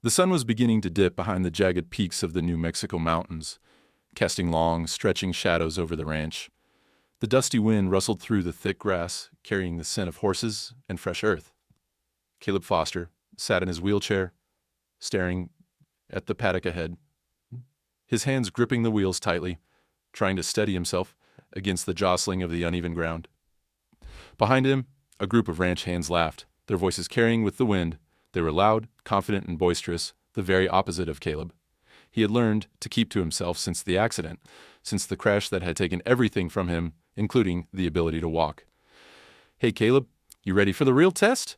The sun was beginning to dip behind the jagged peaks of the New Mexico mountains, casting long, stretching shadows over the ranch. The dusty wind rustled through the thick grass, carrying the scent of horses and fresh earth. Caleb Foster sat in his wheelchair, staring at the paddock ahead, his hands gripping the wheels tightly, trying to steady himself against the jostling of the uneven ground. Behind him, a group of ranch hands laughed, their voices carrying with the wind. They were loud, confident, and boisterous, the very opposite of Caleb. He had learned to keep to himself since the accident, since the crash that had taken everything from him, including the ability to walk. "Hey, Caleb, you ready for the real test?"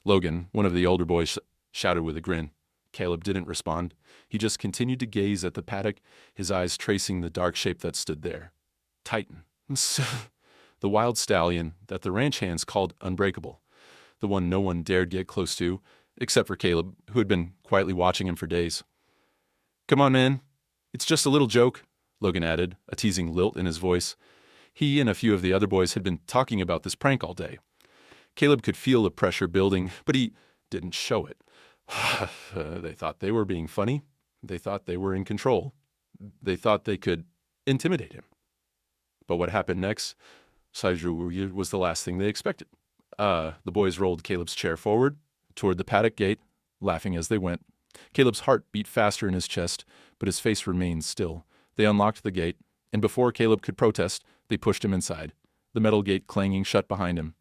Logan, one of the older boys, shouted with a grin. Caleb didn't respond. He just continued to gaze at the paddock, his eyes tracing the dark shape that stood there. Titan. The wild stallion that the ranch hands called unbreakable. The one no one dared get close to, except for Caleb, who had been quietly watching him for days. "Come on, man. It's just a little joke," Logan added, a teasing lilt in his voice. He and a few of the other boys had been talking about this prank all day. Caleb could feel the pressure building, but he didn't show it. They thought they were being funny. They thought they were in control. They thought they could intimidate him. But what happened next was the last thing they expected. The boys rolled Caleb's chair forward toward the paddock gate, laughing as they went. Caleb's heart beat faster in his chest, but his face remained still. They unlocked the gate, and before Caleb could protest, they pushed him inside, the metal gate clanging shut behind him.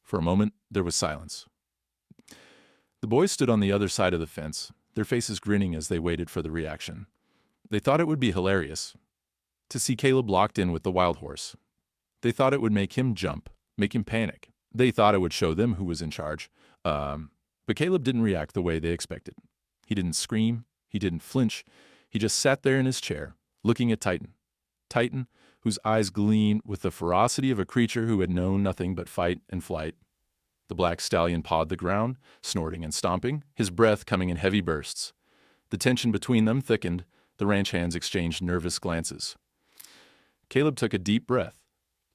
For a moment, there was silence. The boys stood on the other side of the fence, their faces grinning as they waited for the reaction. They thought it would be hilarious to see Caleb locked in with the wild horse. They thought it would make him jump, make him panic. They thought it would show them who was in charge. But Caleb didn't react the way they expected. He didn't scream. He didn't flinch. He just sat there in his chair, looking at Titan. Titan, whose eyes gleamed with the ferocity of a creature who had known nothing but fight and flight. The black stallion pawed the ground, snorting and stomping, his breath coming in heavy bursts. The tension between them thickened. The ranch hands exchanged nervous glances. Caleb took a deep breath,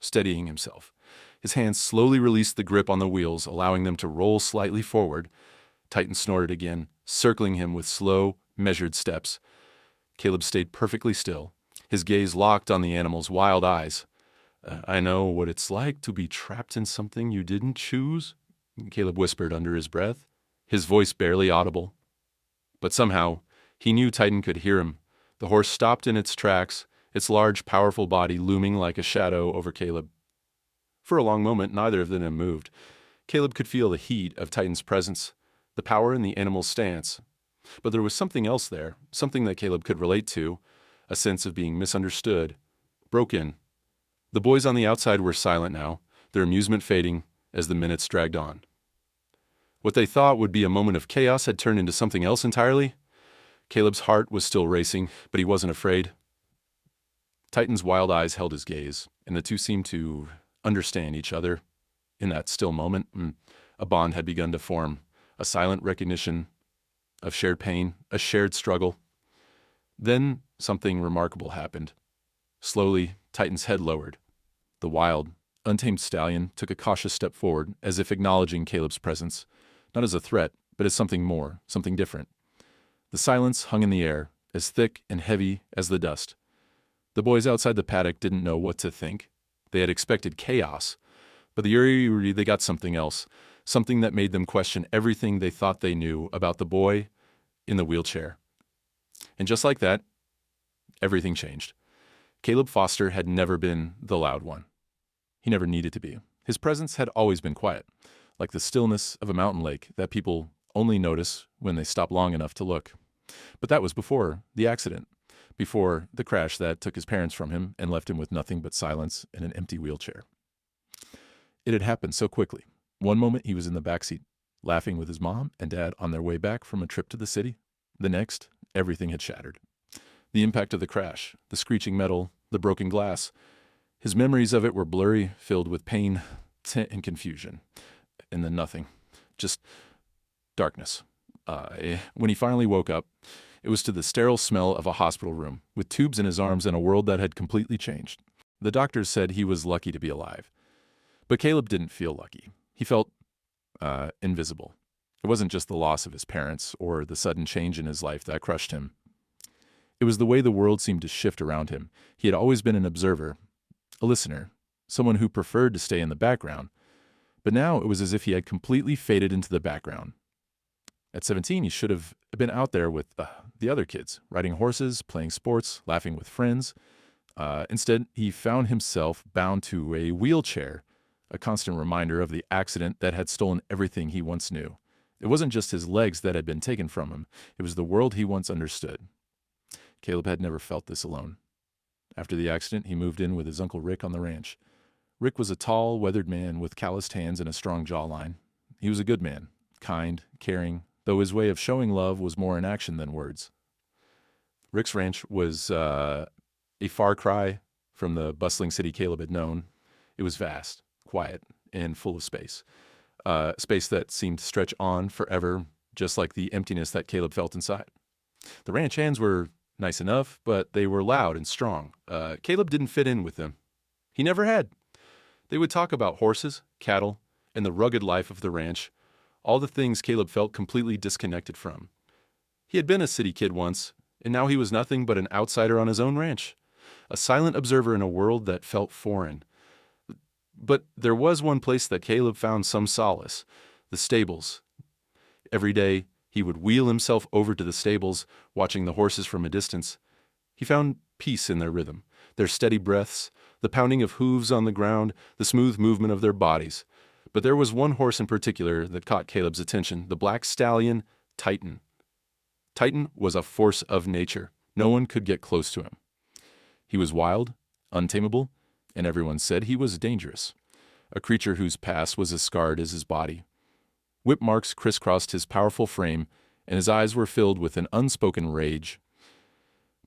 steadying himself. His hands slowly released the grip on the wheels, allowing them to roll slightly forward. Titan snorted again, circling him with slow, measured steps. Caleb stayed perfectly still, his gaze locked on the animal's wild eyes. "I know what it's like to be trapped in something you didn't choose," Caleb whispered under his breath, his voice barely audible. But somehow, he knew Titan could hear him. The horse stopped in its tracks, its large, powerful body looming like a shadow over Caleb. For a long moment, neither of them moved. Caleb could feel the heat of Titan's presence, the power in the animal's stance. But there was something else there, something that Caleb could relate to, a sense of being misunderstood, broken. The boys on the outside were silent now, their amusement fading as the minutes dragged on. What they thought would be a moment of chaos had turned into something else entirely. Caleb's heart was still racing, but he wasn't afraid. Titan's wild eyes held his gaze, and the two seemed to understand each other. In that still moment, a bond had begun to form, a silent recognition of shared pain, a shared struggle. Then something remarkable happened. Slowly, Titan's head lowered. The wild, untamed stallion took a cautious step forward, as if acknowledging Caleb's presence, not as a threat, but as something more, something different. The silence hung in the air, as thick and heavy as the dust. The boys outside the paddock didn't know what to think. They had expected chaos, but they got something else, something that made them question everything they thought they knew about the boy in the wheelchair. And just like that, everything changed. Caleb Foster had never been the loud one. He never needed to be. His presence had always been quiet, like the stillness of a mountain lake that people only notice when they stop long enough to look. But that was before the accident, before the crash that took his parents from him and left him with nothing but silence and an empty wheelchair. It had happened so quickly. One moment he was in the backseat, laughing with his mom and dad on their way back from a trip to the city. The next, everything had shattered. The impact of the crash, the screeching metal, the broken glass. His memories of it were blurry, filled with pain and confusion. And then nothing. Just darkness. When he finally woke up, it was to the sterile smell of a hospital room, with tubes in his arms and a world that had completely changed. The doctors said he was lucky to be alive. But Caleb didn't feel lucky. He felt invisible. It wasn't just the loss of his parents or the sudden change in his life that crushed him. It was the way the world seemed to shift around him. He had always been an observer, a listener, someone who preferred to stay in the background. But now it was as if he had completely faded into the background. At 17, he should have been out there with the other kids, riding horses, playing sports, laughing with friends. Instead, he found himself bound to a wheelchair, a constant reminder of the accident that had stolen everything he once knew. It wasn't just his legs that had been taken from him. It was the world he once understood. Caleb had never felt this alone. After the accident, he moved in with his Uncle Rick on the ranch. Rick was a tall, weathered man with calloused hands and a strong jawline. He was a good man, kind, caring, though his way of showing love was more in action than words. Rick's ranch was a far cry from the bustling city Caleb had known. It was vast, quiet, and full of space. Space that seemed to stretch on forever, just like the emptiness that Caleb felt inside. The ranch hands were nice enough, but they were loud and strong. Caleb didn't fit in with them. He never had. They would talk about horses, cattle, and the rugged life of the ranch, all the things Caleb felt completely disconnected from. He had been a city kid once, and now he was nothing but an outsider on his own ranch, a silent observer in a world that felt foreign. But there was one place that Caleb found some solace: the stables. Every day, he would wheel himself over to the stables, watching the horses from a distance. He found peace in their rhythm, their steady breaths, the pounding of hooves on the ground, the smooth movement of their bodies. But there was one horse in particular that caught Caleb's attention, the black stallion, Titan. Titan was a force of nature. No one could get close to him. He was wild, untamable, and everyone said he was dangerous, a creature whose past was as scarred as his body. Whip marks crisscrossed his powerful frame, and his eyes were filled with an unspoken rage.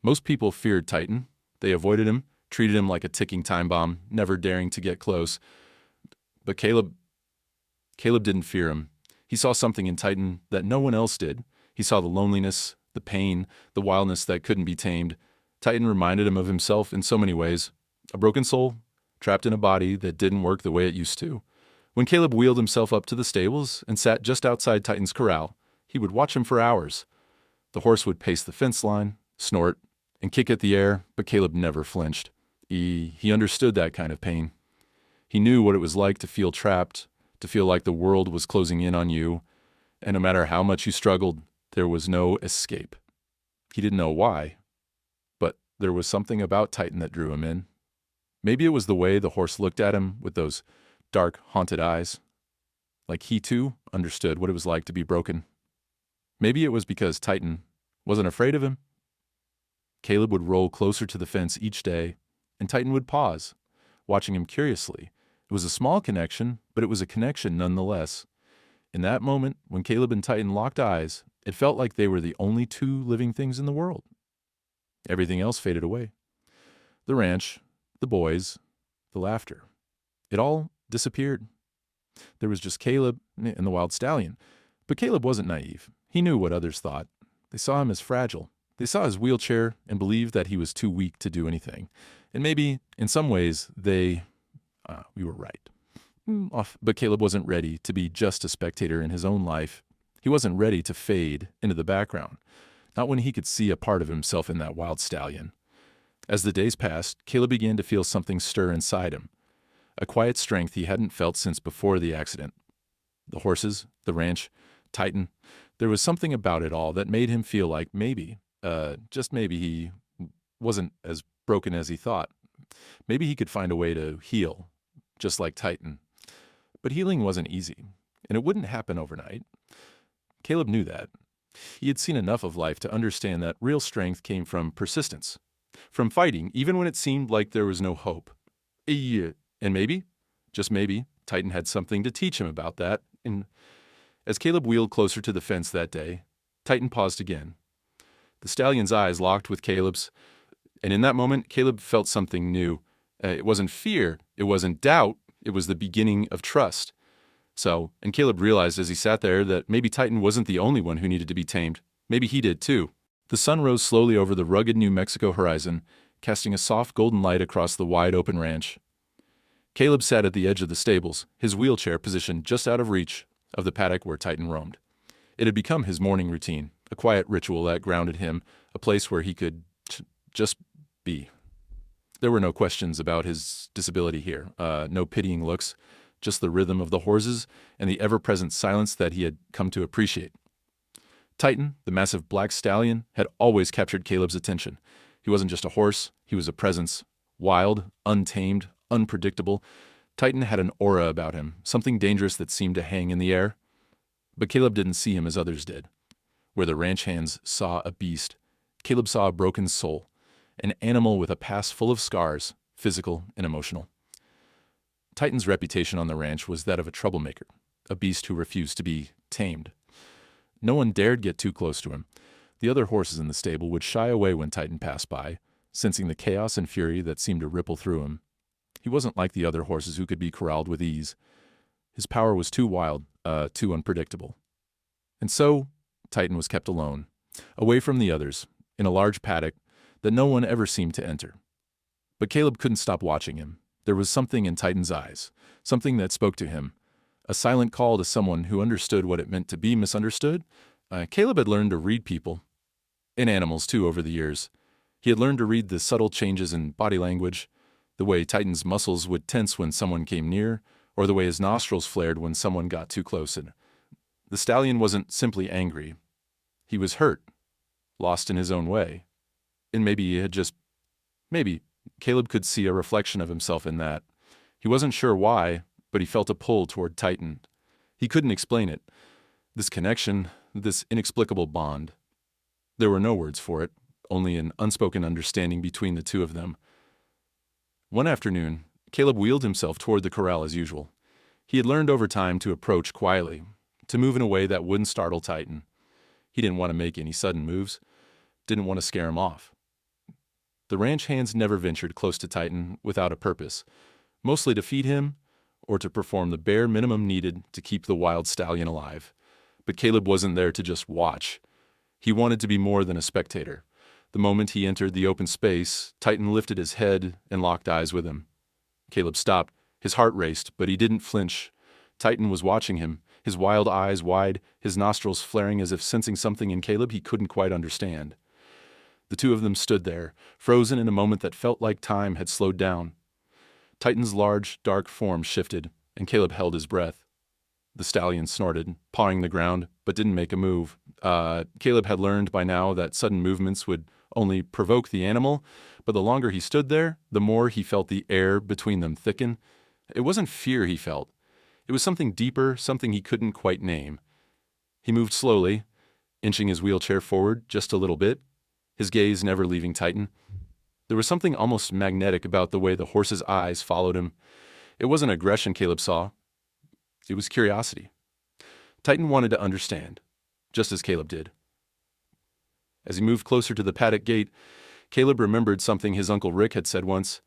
Most people feared Titan. They avoided him, treated him like a ticking time bomb, never daring to get close. But Caleb didn't fear him. He saw something in Titan that no one else did. He saw the loneliness, the pain, the wildness that couldn't be tamed. Titan reminded him of himself in so many ways. A broken soul, trapped in a body that didn't work the way it used to. When Caleb wheeled himself up to the stables and sat just outside Titan's corral, he would watch him for hours. The horse would pace the fence line, snort, and kick at the air, but Caleb never flinched. He understood that kind of pain. He knew what it was like to feel trapped, to feel like the world was closing in on you, and no matter how much you struggled, there was no escape. He didn't know why, but there was something about Titan that drew him in. Maybe it was the way the horse looked at him with those dark, haunted eyes, like he too understood what it was like to be broken. Maybe it was because Titan wasn't afraid of him. Caleb would roll closer to the fence each day, and Titan would pause, watching him curiously. It was a small connection, but it was a connection nonetheless. In that moment, when Caleb and Titan locked eyes, it felt like they were the only two living things in the world. Everything else faded away. The ranch, the boys, the laughter. It all disappeared. There was just Caleb and the wild stallion. But Caleb wasn't naive. He knew what others thought. They saw him as fragile. They saw his wheelchair and believed that he was too weak to do anything. And maybe, in some ways, we were right. But Caleb wasn't ready to be just a spectator in his own life. He wasn't ready to fade into the background, not when he could see a part of himself in that wild stallion. As the days passed, Caleb began to feel something stir inside him, a quiet strength he hadn't felt since before the accident. The horses, the ranch, Titan, there was something about it all that made him feel like maybe, just maybe, he wasn't as broken as he thought. Maybe he could find a way to heal, just like Titan. But healing wasn't easy, and it wouldn't happen overnight. Caleb knew that. He had seen enough of life to understand that real strength came from persistence, from fighting even when it seemed like there was no hope. And maybe, just maybe, Titan had something to teach him about that. And as Caleb wheeled closer to the fence that day, Titan paused again. The stallion's eyes locked with Caleb's, and in that moment, Caleb felt something new. It wasn't fear, it wasn't doubt, it was the beginning of trust. And Caleb realized as he sat there that maybe Titan wasn't the only one who needed to be tamed. Maybe he did too. The sun rose slowly over the rugged New Mexico horizon, casting a soft golden light across the wide open ranch. Caleb sat at the edge of the stables, his wheelchair positioned just out of reach of the paddock where Titan roamed. It had become his morning routine, a quiet ritual that grounded him, a place where he could just be. There were no questions about his disability here, no pitying looks, just the rhythm of the horses and the ever-present silence that he had come to appreciate. Titan, the massive black stallion, had always captured Caleb's attention. He wasn't just a horse, he was a presence. Wild, untamed, unpredictable. Titan had an aura about him, something dangerous that seemed to hang in the air. But Caleb didn't see him as others did. Where the ranch hands saw a beast, Caleb saw a broken soul, an animal with a past full of scars, physical and emotional. Titan's reputation on the ranch was that of a troublemaker, a beast who refused to be tamed. No one dared get too close to him. The other horses in the stable would shy away when Titan passed by, sensing the chaos and fury that seemed to ripple through him. He wasn't like the other horses who could be corralled with ease. His power was too wild, too unpredictable. And so, Titan was kept alone, away from the others, in a large paddock that no one ever seemed to enter. But Caleb couldn't stop watching him. There was something in Titan's eyes, something that spoke to him, a silent call to someone who understood what it meant to be misunderstood. Caleb had learned to read people, and animals too, over the years. He had learned to read the subtle changes in body language, the way Titan's muscles would tense when someone came near, or the way his nostrils flared when someone got too close. And the stallion wasn't simply angry. He was hurt, lost in his own way. And maybe Caleb could see a reflection of himself in that. He wasn't sure why, but he felt a pull toward Titan. He couldn't explain it. This connection, this inexplicable bond. There were no words for it, only an unspoken understanding between the two of them. One afternoon, Caleb wheeled himself toward the corral as usual. He had learned over time to approach quietly, to move in a way that wouldn't startle Titan. He didn't want to make any sudden moves, didn't want to scare him off. The ranch hands never ventured close to Titan without a purpose, mostly to feed him or to perform the bare minimum needed to keep the wild stallion alive. But Caleb wasn't there to just watch. He wanted to be more than a spectator. The moment he entered the open space, Titan lifted his head and locked eyes with him. Caleb stopped. His heart raced, but he didn't flinch. Titan was watching him, his wild eyes wide, his nostrils flaring as if sensing something in Caleb he couldn't quite understand. The two of them stood there, frozen in a moment that felt like time had slowed down. Titan's large, dark form shifted, and Caleb held his breath. The stallion snorted, pawing the ground, but didn't make a move. Caleb had learned by now that sudden movements would only provoke the animal, but the longer he stood there, the more he felt the air between them thicken. It wasn't fear he felt. It was something deeper, something he couldn't quite name. He moved slowly, inching his wheelchair forward just a little bit, his gaze never leaving Titan. There was something almost magnetic about the way the horse's eyes followed him. It wasn't aggression Caleb saw. It was curiosity. Titan wanted to understand, just as Caleb did. As he moved closer to the paddock gate, Caleb remembered something his Uncle Rick had said once.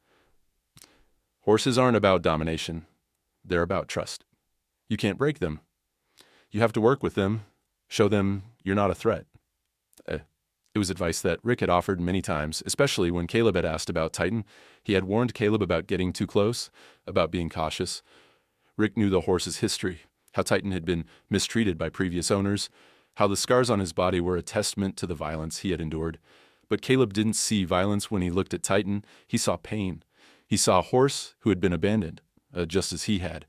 Horses aren't about domination. They're about trust. You can't break them. You have to work with them, show them you're not a threat. It was advice that Rick had offered many times, especially when Caleb had asked about Titan. He had warned Caleb about getting too close, about being cautious. Rick knew the horse's history, how Titan had been mistreated by previous owners, how the scars on his body were a testament to the violence he had endured. But Caleb didn't see violence when he looked at Titan. He saw pain. He saw a horse who had been abandoned, just as he had.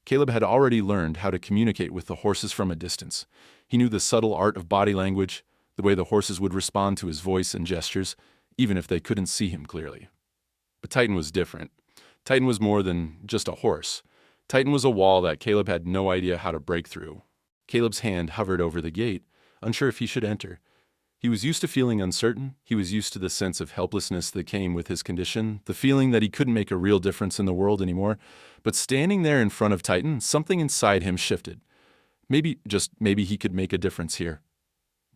Caleb had already learned how to communicate with the horses from a distance. He knew the subtle art of body language, the way the horses would respond to his voice and gestures, even if they couldn't see him clearly. But Titan was different. Titan was more than just a horse. Titan was a wall that Caleb had no idea how to break through. Caleb's hand hovered over the gate, unsure if he should enter. He was used to feeling uncertain. He was used to the sense of helplessness that came with his condition, the feeling that he couldn't make a real difference in the world anymore. But standing there in front of Titan, something inside him shifted. Maybe, just maybe, he could make a difference here.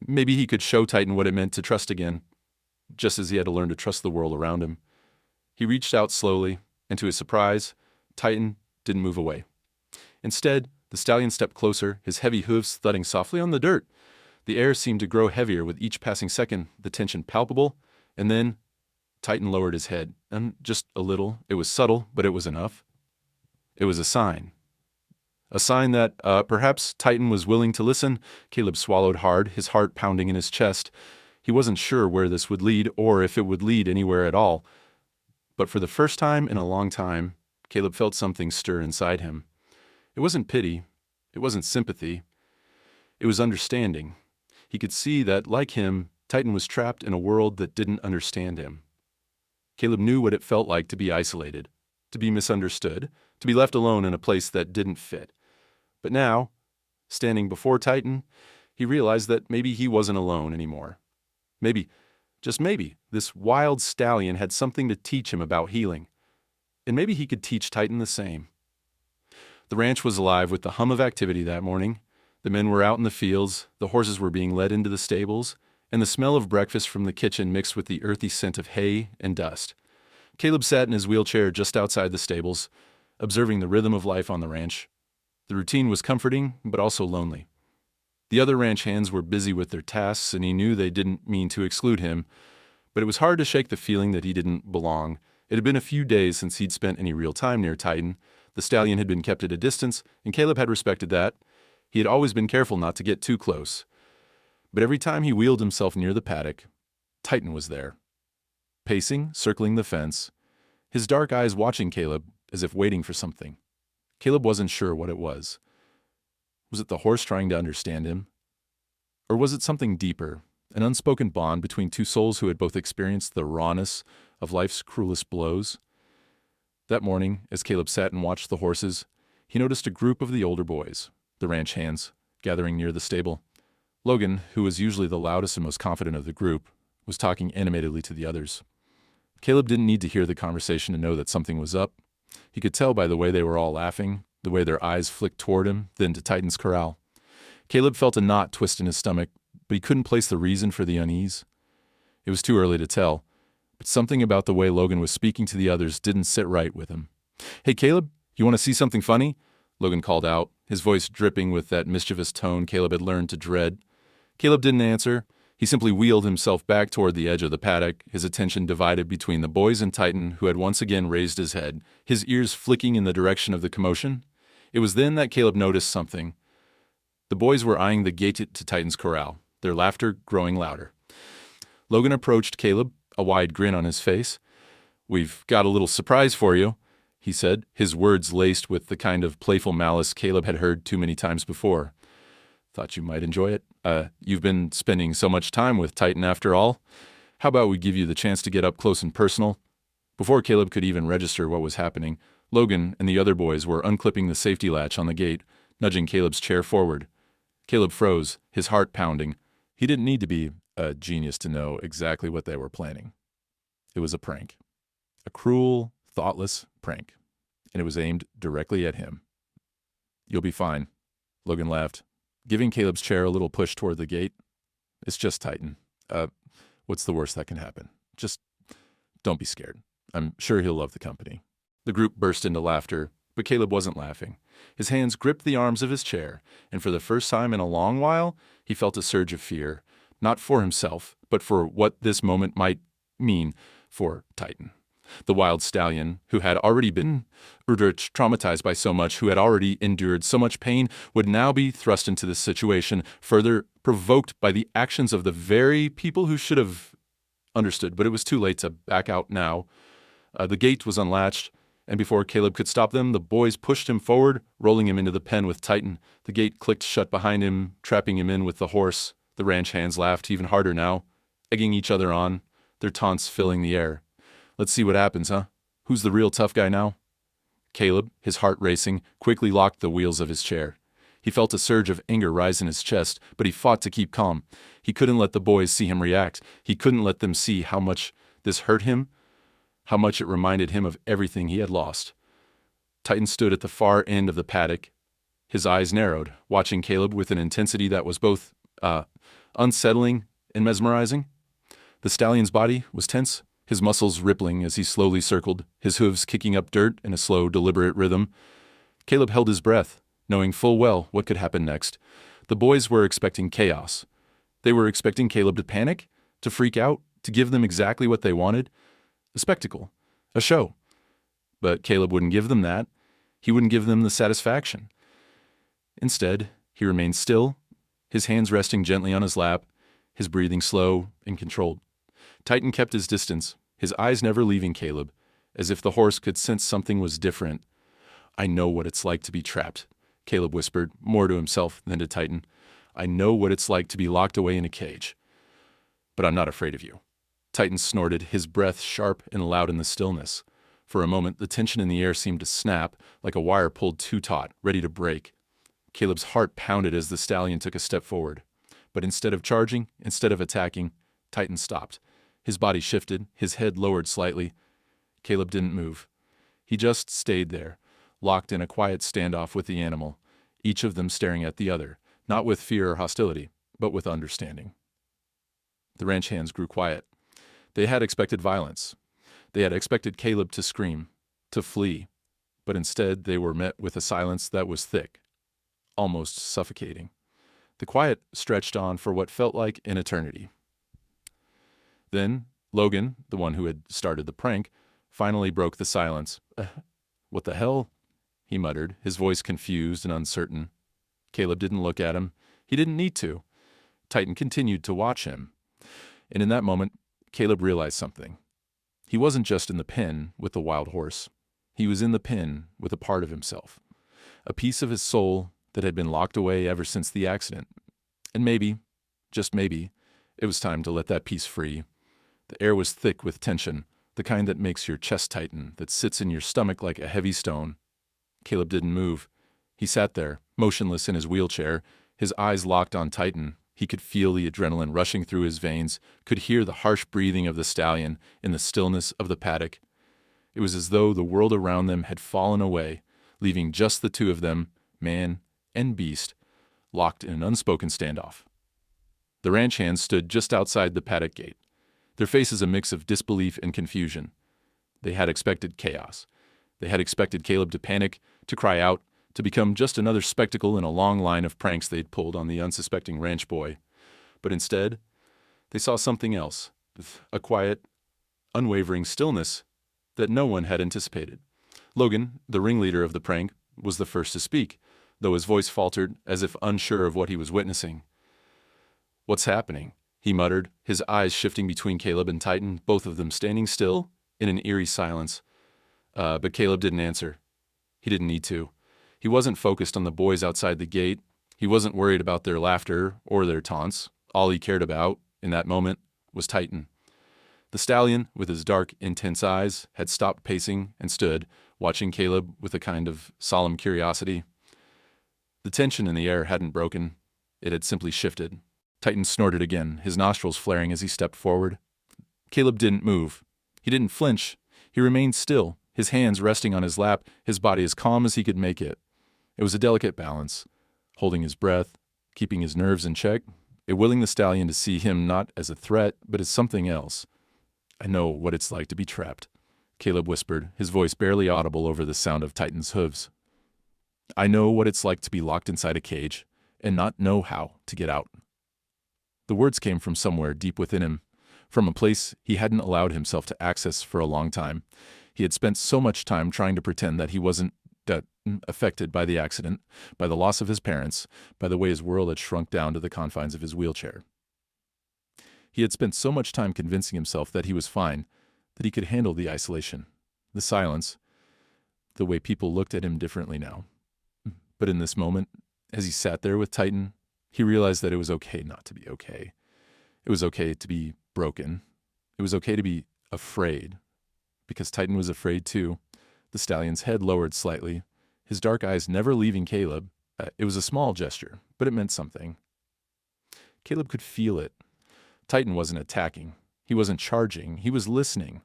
Maybe he could show Titan what it meant to trust again, just as he had to learn to trust the world around him. He reached out slowly, and to his surprise, Titan didn't move away. Instead, the stallion stepped closer, his heavy hooves thudding softly on the dirt. The air seemed to grow heavier with each passing second, the tension palpable, and then Titan lowered his head, and just a little. It was subtle, but it was enough. It was a sign A sign that perhaps Titan was willing to listen. Caleb swallowed hard, his heart pounding in his chest. He wasn't sure where this would lead, or if it would lead anywhere at all. But for the first time in a long time, Caleb felt something stir inside him. It wasn't pity. It wasn't sympathy. It was understanding. He could see that, like him, Titan was trapped in a world that didn't understand him. Caleb knew what it felt like to be isolated, to be misunderstood, to be left alone in a place that didn't fit. But now, standing before Titan, he realized that maybe he wasn't alone anymore. Maybe, just maybe, this wild stallion had something to teach him about healing. And maybe he could teach Titan the same. The ranch was alive with the hum of activity that morning. The men were out in the fields, the horses were being led into the stables, and the smell of breakfast from the kitchen mixed with the earthy scent of hay and dust. Caleb sat in his wheelchair just outside the stables, observing the rhythm of life on the ranch. The routine was comforting, but also lonely. The other ranch hands were busy with their tasks, and he knew they didn't mean to exclude him, but it was hard to shake the feeling that he didn't belong. It had been a few days since he'd spent any real time near Titan. The stallion had been kept at a distance, and Caleb had respected that. He had always been careful not to get too close. But every time he wheeled himself near the paddock, Titan was there. Pacing, circling the fence, his dark eyes watching Caleb as if waiting for something. Caleb wasn't sure what it was. Was it the horse trying to understand him? Or was it something deeper, an unspoken bond between two souls who had both experienced the rawness of life's cruelest blows? That morning, as Caleb sat and watched the horses, he noticed a group of the older boys, the ranch hands, gathering near the stable. Logan, who was usually the loudest and most confident of the group, was talking animatedly to the others. Caleb didn't need to hear the conversation to know that something was up. He could tell by the way they were all laughing, the way their eyes flicked toward him, then to Titan's corral. Caleb felt a knot twist in his stomach, but he couldn't place the reason for the unease. It was too early to tell, but something about the way Logan was speaking to the others didn't sit right with him. "Hey, Caleb, you want to see something funny?" Logan called out, his voice dripping with that mischievous tone Caleb had learned to dread. Caleb didn't answer. He simply wheeled himself back toward the edge of the paddock, his attention divided between the boys and Titan, who had once again raised his head, his ears flicking in the direction of the commotion. It was then that Caleb noticed something. The boys were eyeing the gate to Titan's corral, their laughter growing louder. Logan approached Caleb, a wide grin on his face. "We've got a little surprise for you," he said, his words laced with the kind of playful malice Caleb had heard too many times before. "Thought you might enjoy it. You've been spending so much time with Titan after all. How about we give you the chance to get up close and personal?" Before Caleb could even register what was happening, Logan and the other boys were unclipping the safety latch on the gate, nudging Caleb's chair forward. Caleb froze, his heart pounding. He didn't need to be a genius to know exactly what they were planning. It was a prank. A cruel, thoughtless prank. And it was aimed directly at him. "You'll be fine," Logan laughed, giving Caleb's chair a little push toward the gate. "It's just Titan. What's the worst that can happen? Just don't be scared. I'm sure he'll love the company." The group burst into laughter, but Caleb wasn't laughing. His hands gripped the arms of his chair, and for the first time in a long while, he felt a surge of fear, not for himself, but for what this moment might mean for Titan. The wild stallion, who had already been traumatized by so much, who had already endured so much pain, would now be thrust into this situation, further provoked by the actions of the very people who should have understood. But it was too late to back out now. The gate was unlatched, and before Caleb could stop them, the boys pushed him forward, rolling him into the pen with Titan. The gate clicked shut behind him, trapping him in with the horse. The ranch hands laughed even harder now, egging each other on, their taunts filling the air. "Let's see what happens, huh? Who's the real tough guy now?" Caleb, his heart racing, quickly locked the wheels of his chair. He felt a surge of anger rise in his chest, but he fought to keep calm. He couldn't let the boys see him react. He couldn't let them see how much this hurt him, how much it reminded him of everything he had lost. Titan stood at the far end of the paddock, his eyes narrowed, watching Caleb with an intensity that was both unsettling and mesmerizing. The stallion's body was tense, his muscles rippling as he slowly circled, his hooves kicking up dirt in a slow, deliberate rhythm. Caleb held his breath, knowing full well what could happen next. The boys were expecting chaos. They were expecting Caleb to panic, to freak out, to give them exactly what they wanted. A spectacle, a show. But Caleb wouldn't give them that. He wouldn't give them the satisfaction. Instead, he remained still, his hands resting gently on his lap, his breathing slow and controlled. Titan kept his distance, his eyes never leaving Caleb, as if the horse could sense something was different. "I know what it's like to be trapped," Caleb whispered, more to himself than to Titan. "I know what it's like to be locked away in a cage. But I'm not afraid of you." Titan snorted, his breath sharp and loud in the stillness. For a moment, the tension in the air seemed to snap, like a wire pulled too taut, ready to break. Caleb's heart pounded as the stallion took a step forward. But instead of charging, instead of attacking, Titan stopped. His body shifted, his head lowered slightly. Caleb didn't move. He just stayed there, locked in a quiet standoff with the animal, each of them staring at the other, not with fear or hostility, but with understanding. The ranch hands grew quiet. They had expected violence. They had expected Caleb to scream, to flee, but instead they were met with a silence that was thick, almost suffocating. The quiet stretched on for what felt like an eternity. Then Logan, the one who had started the prank, finally broke the silence. "What the hell?" he muttered, his voice confused and uncertain. Caleb didn't look at him. He didn't need to. Titan continued to watch him. And in that moment, Caleb realized something. He wasn't just in the pen with the wild horse. He was in the pen with a part of himself, a piece of his soul that had been locked away ever since the accident. And maybe, just maybe, it was time to let that piece free. The air was thick with tension, the kind that makes your chest tighten, that sits in your stomach like a heavy stone. Caleb didn't move. He sat there, motionless in his wheelchair, his eyes locked on Titan. He could feel the adrenaline rushing through his veins, could hear the harsh breathing of the stallion in the stillness of the paddock. It was as though the world around them had fallen away, leaving just the two of them, man and beast, locked in an unspoken standoff. The ranch hands stood just outside the paddock gate, their faces a mix of disbelief and confusion. They had expected chaos. They had expected Caleb to panic, to cry out, to become just another spectacle in a long line of pranks they'd pulled on the unsuspecting ranch boy. But instead, they saw something else, a quiet, unwavering stillness that no one had anticipated. Logan, the ringleader of the prank, was the first to speak, though his voice faltered as if unsure of what he was witnessing. "What's happening?" he muttered, his eyes shifting between Caleb and Titan, both of them standing still in an eerie silence. But Caleb didn't answer. He didn't need to. He wasn't focused on the boys outside the gate. He wasn't worried about their laughter or their taunts. All he cared about, in that moment, was Titan. The stallion, with his dark, intense eyes, had stopped pacing and stood, watching Caleb with a kind of solemn curiosity. The tension in the air hadn't broken. It had simply shifted. Titan snorted again, his nostrils flaring as he stepped forward. Caleb didn't move. He didn't flinch. He remained still, his hands resting on his lap, his body as calm as he could make it. It was a delicate balance, holding his breath, keeping his nerves in check, willing the stallion to see him not as a threat, but as something else. "I know what it's like to be trapped," Caleb whispered, his voice barely audible over the sound of Titan's hooves. "I know what it's like to be locked inside a cage and not know how to get out." The words came from somewhere deep within him, from a place he hadn't allowed himself to access for a long time. He had spent so much time trying to pretend that he wasn't affected by the accident, by the loss of his parents, by the way his world had shrunk down to the confines of his wheelchair. He had spent so much time convincing himself that he was fine, that he could handle the isolation, the silence, the way people looked at him differently now. But in this moment, as he sat there with Titan, he realized that it was okay not to be okay. It was okay to be broken. It was okay to be afraid, because Titan was afraid too. The stallion's head lowered slightly, his dark eyes never leaving Caleb. It was a small gesture, but it meant something. Caleb could feel it. Titan wasn't attacking. He wasn't charging. He was listening.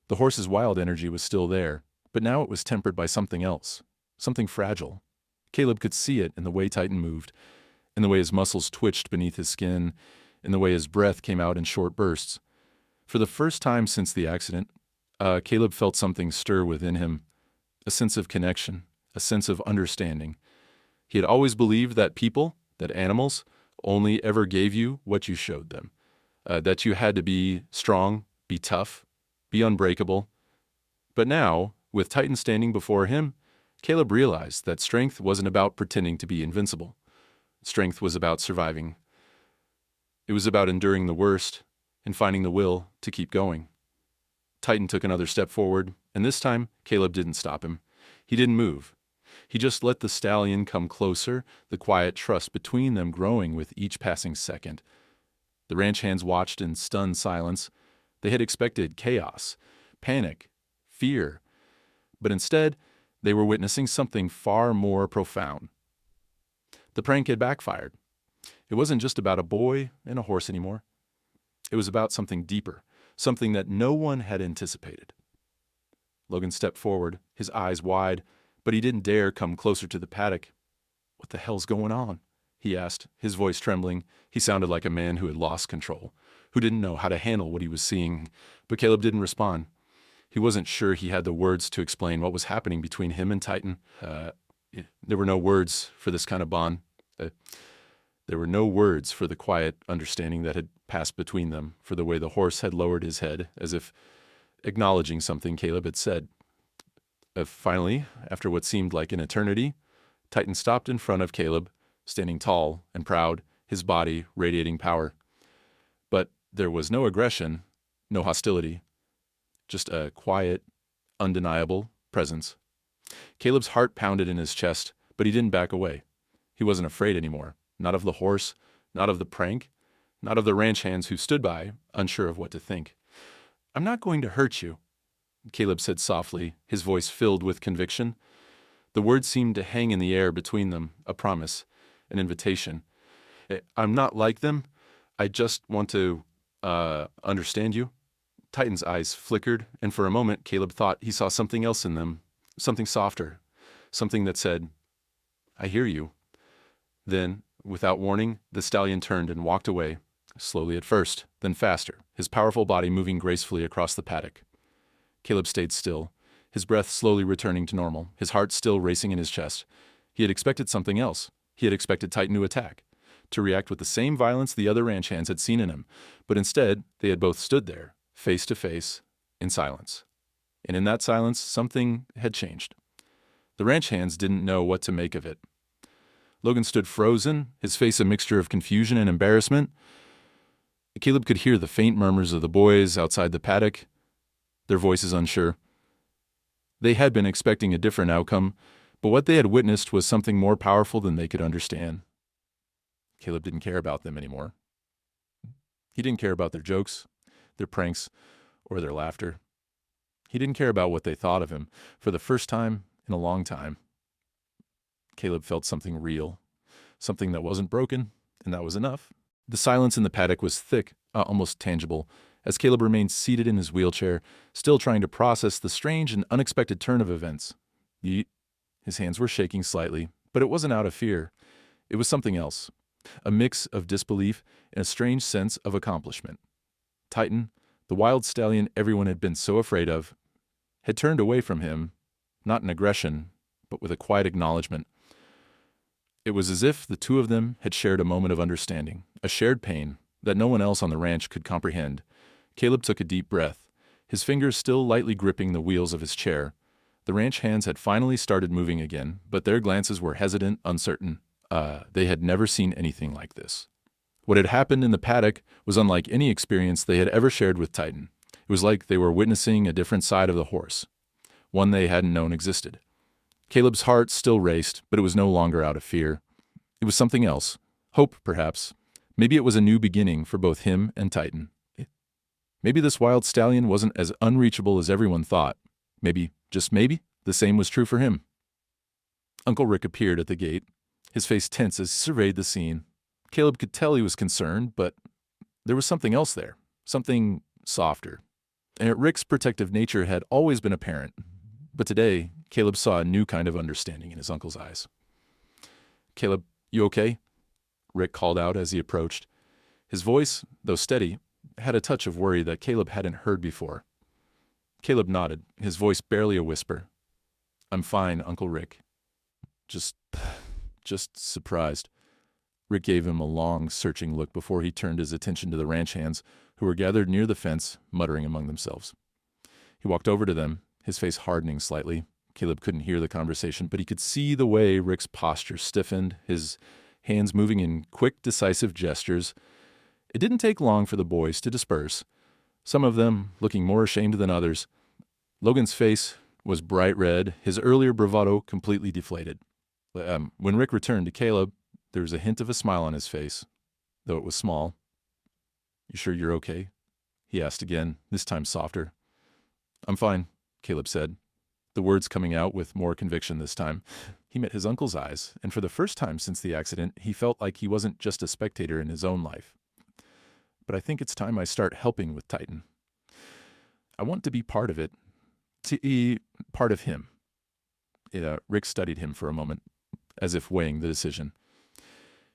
The horse's wild energy was still there, but now it was tempered by something else, something fragile. Caleb could see it in the way Titan moved, in the way his muscles twitched beneath his skin, in the way his breath came out in short bursts. For the first time since the accident, Caleb felt something stir within him, a sense of connection, a sense of understanding. He had always believed that people, that animals, only ever gave you what you showed them, that you had to be strong, be tough, be unbreakable. But now, with Titan standing before him, Caleb realized that strength wasn't about pretending to be invincible. Strength was about surviving. It was about enduring the worst and finding the will to keep going. Titan took another step forward, and this time, Caleb didn't stop him. He didn't move. He just let the stallion come closer, the quiet trust between them growing with each passing second. The ranch hands watched in stunned silence. They had expected chaos, panic, fear. But instead, they were witnessing something far more profound. The prank had backfired. It wasn't just about a boy and a horse anymore. It was about something deeper, something that no one had anticipated. Logan stepped forward, his eyes wide, but he didn't dare come closer to the paddock. "What the hell's going on?" he asked, his voice trembling. He sounded like a man who had lost control, who didn't know how to handle what he was seeing. But Caleb didn't respond. He wasn't sure he had the words to explain what was happening between him and Titan. There were no words for this kind of bond. There were no words for the quiet understanding that had passed between them, for the way the horse had lowered his head, as if acknowledging something Caleb had said. Finally, after what seemed like an eternity, Titan stopped in front of Caleb, standing tall and proud, his body radiating power. But there was no aggression, no hostility, just a quiet, undeniable presence. Caleb's heart pounded in his chest, but he didn't back away. He wasn't afraid anymore, not of the horse, not of the prank, not of the ranch hands who stood by, unsure of what to think. "I'm not going to hurt you," Caleb said softly, his voice filled with conviction. The words seemed to hang in the air between them, a promise, an invitation. "I'm not like them. I just want to, understand you." Titan's eyes flickered, and for a moment Caleb thought he saw something else in them, something softer, something that said, "I hear you." Then, without warning, the stallion turned and walked away, slowly at first, then faster, his powerful body moving gracefully across the paddock. Caleb stayed still, his breath slowly returning to normal, his heart still racing in his chest. He had expected something else. He had expected Titan to attack, to react with the same violence the other ranch hands had seen in him, but instead they had both stood there, face to face, in silence. And in that silence, something had changed. The ranch hands didn't know what to make of it. Logan stood frozen, his face a mixture of confusion and embarrassment. Caleb could hear the faint murmurs of the boys outside the paddock, their voices unsure. They had been expecting a different outcome, but what they had witnessed was something more powerful than they could understand. Caleb didn't care about them anymore. He didn't care about their jokes, their pranks, or their laughter. He didn't care about what they thought of him. For the first time in a long time, Caleb felt something real, something that wasn't broken, and that was enough. The silence in the paddock was thick, almost tangible, as Caleb remained seated in his wheelchair, still trying to process the strange and unexpected turn of events. His hands were shaking slightly, but it wasn't out of fear. It was something else, a mix of disbelief and a strange sense of accomplishment. Titan, the wild stallion everyone had been so afraid of, had turned away from him, not in aggression, but with a quiet acknowledgement. It was as if the two of them had shared a moment of understanding, a shared pain that no one else on the ranch could comprehend. Caleb took a deep breath, his fingers still lightly gripping the wheels of his chair. The ranch hands had finally started moving again, but their glances were hesitant, uncertain. They had never seen anything like this. What had happened in the paddock was unlike any experience they had ever shared with Titan. It was like they were witnessing a different side of the horse, one they hadn't known existed. Caleb's heart still raced, but it was no longer out of fear. It was something else. Hope, perhaps. Maybe it was a new beginning for both him and Titan. Maybe this wild stallion wasn't as unreachable as everyone thought. Maybe, just maybe, the same was true for him. Uncle Rick appeared at the gate, his face tense as he surveyed the scene. Caleb could tell he was concerned, but there was something else there, something softer. And Rick's protective nature had always been apparent, but today, Caleb saw a new kind of understanding in his uncle's eyes. "Caleb, you okay?" Rick called out as he approached. His voice, though steady, had a touch of worry that Caleb hadn't heard before. Caleb nodded, his voice barely a whisper. "I'm fine, Uncle Rick. Just surprised." Rick gave him a long, searching look before he turned his attention to the ranch hands, who were gathered near the fence, muttering among themselves. He walked over to them, his face hardening slightly. Caleb couldn't hear the conversation, but he could see the way Rick's posture stiffened, his hands moving in quick, decisive gestures. It didn't take long for the boys to disperse, some of them looking more ashamed than others. Logan's face was bright red, his earlier bravado completely deflated. When Rick returned to Caleb, there was a hint of a smile on his face, though it was small. "You sure you're okay?" he asked again, this time softer. "I'm fine," Caleb said, the words coming out with more conviction this time. He met his uncle's eyes, and for the first time since the accident, he felt like he wasn't just a spectator in his own life. "But I think it's time I start helping with Titan. I want to be part of it, to be part of him." Rick studied him for a moment, as if weighing the decision.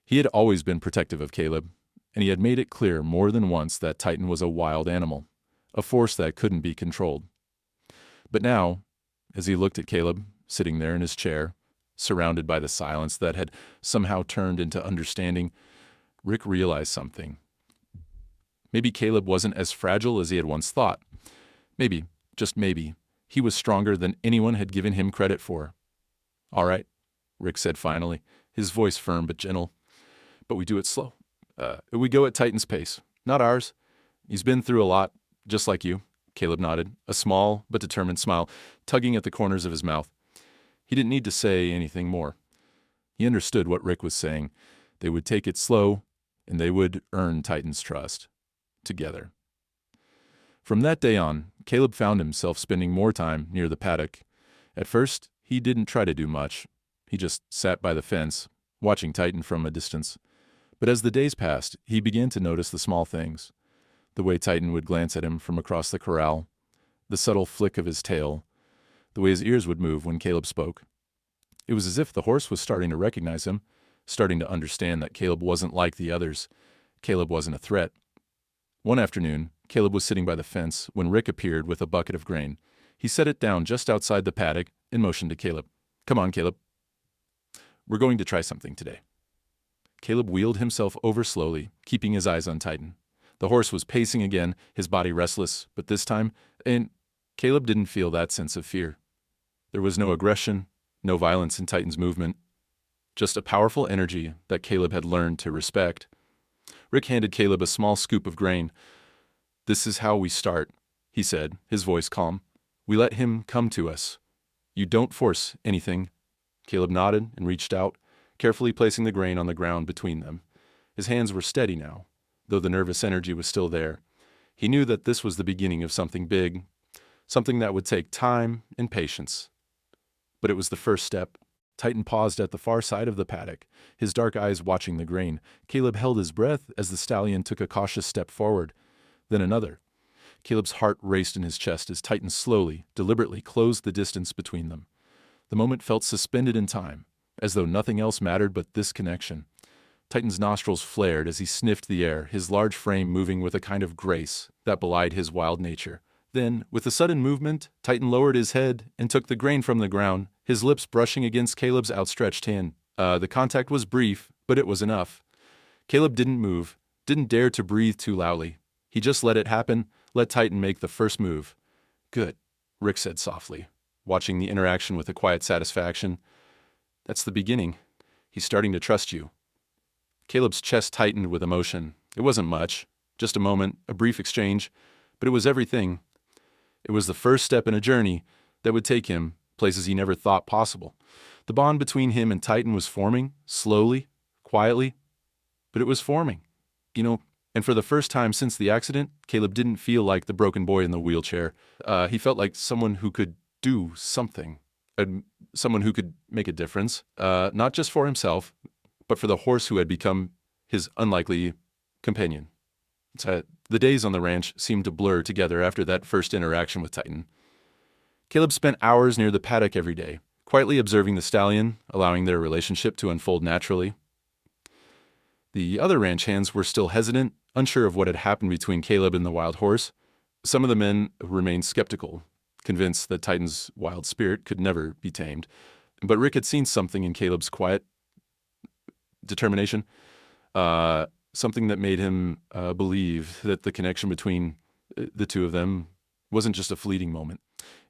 He had always been protective of Caleb, and he had made it clear more than once that Titan was a wild animal, a force that couldn't be controlled. But now, as he looked at Caleb, sitting there in his chair, surrounded by the silence that had somehow turned into understanding, Rick realized something. Maybe Caleb wasn't as fragile as he had once thought. Maybe, just maybe, he was stronger than anyone had given him credit for. "All right," Rick said finally, his voice firm but gentle. "But we do it slow. We go at Titan's pace, not ours. He's been through a lot, just like you." Caleb nodded, a small but determined smile tugging at the corners of his mouth. He didn't need to say anything more. He understood what Rick was saying. They would take it slow, and they would earn Titan's trust. Together. From that day on, Caleb found himself spending more time near the paddock. At first, he didn't try to do much. He just sat by the fence, watching Titan from a distance. But as the days passed, he began to notice the small things. The way Titan would glance at him from across the corral, the subtle flick of his tail, the way his ears would move when Caleb spoke. It was as if the horse was starting to recognize him, starting to understand that Caleb wasn't like the others. Caleb wasn't a threat. One afternoon, Caleb was sitting by the fence when Rick appeared with a bucket of grain. He set it down just outside the paddock and motioned to Caleb. "Come on, Caleb. We're going to try something today." Caleb wheeled himself over slowly, keeping his eyes on Titan. The horse was pacing again, his body restless, but this time, and Caleb didn't feel that sense of fear. There was no aggression, no violence in Titan's movement, just a powerful energy that Caleb had learned to respect. Rick handed Caleb a small scoop of grain. "This is how we start," he said, his voice calm. "We let him come to us. You don't force anything." Caleb nodded and reached out, carefully placing the grain on the ground between them. His hands were steady now, though the nervous energy was still there. He knew that this was the beginning of something big, something that would take time and patience. But it was the first step. Titan paused at the far side of the paddock, his dark eyes watching the grain. Caleb held his breath as the stallion took a cautious step forward, then another. Caleb's heart raced in his chest as Titan slowly, deliberately closed the distance between them. The moment felt suspended in time, as though nothing else mattered but this connection. Titan's nostrils flared as he sniffed the air, his large frame moving with a kind of grace that belied his wild nature. Then, with a sudden movement, Titan lowered his head and took the grain from the ground, his lips brushing against Caleb's outstretched hand. The contact was brief, but it was enough. Caleb didn't move, didn't dare to breathe too loudly. He just let it happen, let Titan make the first move. "Good," Rick said softly, watching the interaction with a quiet satisfaction. "That's the beginning. He's starting to trust you." Caleb's chest tightened with emotion. It wasn't much, just a moment, a brief exchange, but it was everything. It was the first step in a journey that would take him places he never thought possible. The bond between him and Titan was forming, slowly, quietly, but it was forming. And for the first time since the accident, Caleb didn't feel like the broken boy in the wheelchair. He felt like someone who could do something, someone who could make a difference, not just for himself, but for the horse who had become his unlikely companion. The days on the ranch seemed to blur together after that first interaction with Titan. Caleb spent hours near the paddock every day, quietly observing the stallion, allowing their relationship to unfold naturally. The other ranch hands were still hesitant, unsure of what had happened between Caleb and the wild horse. Some of the men remained skeptical, convinced that Titan's wild spirit could never be tamed. But Rick had seen something in Caleb's quiet determination, something that made him believe that the connection between the two of them wasn't just a fleeting moment.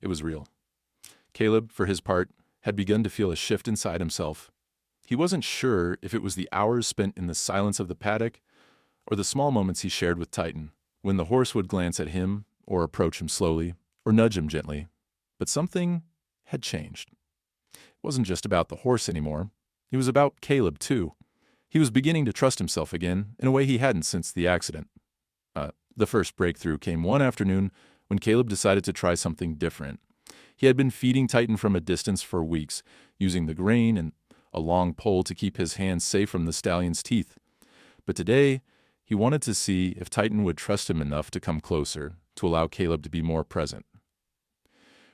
It was real. Caleb, for his part, had begun to feel a shift inside himself. He wasn't sure if it was the hours spent in the silence of the paddock or the small moments he shared with Titan, when the horse would glance at him or approach him slowly or nudge him gently. But something had changed. It wasn't just about the horse anymore. It was about Caleb, too. He was beginning to trust himself again in a way he hadn't since the accident. The first breakthrough came one afternoon when Caleb decided to try something different. He had been feeding Titan from a distance for weeks, using the grain and a long pole to keep his hands safe from the stallion's teeth. But today, he wanted to see if Titan would trust him enough to come closer, to allow Caleb to be more present.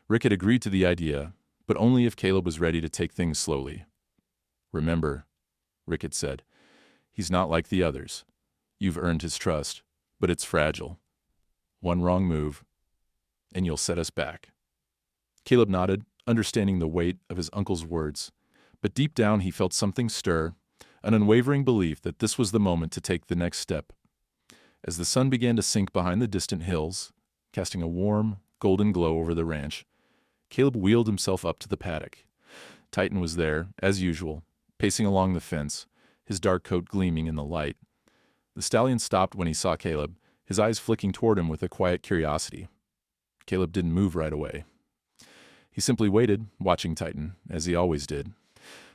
Rick had agreed to the idea, but only if Caleb was ready to take things slowly. "Remember," Rick had said, "he's not like the others. You've earned his trust, but it's fragile. One wrong move, and you'll set us back." Caleb nodded, understanding the weight of his uncle's words, but deep down he felt something stir, an unwavering belief that this was the moment to take the next step. As the sun began to sink behind the distant hills, casting a warm, golden glow over the ranch, Caleb wheeled himself up to the paddock. Titan was there, as usual, pacing along the fence, his dark coat gleaming in the light. The stallion stopped when he saw Caleb, his eyes flicking toward him with a quiet curiosity. Caleb didn't move right away. He simply waited, watching Titan, as he always did.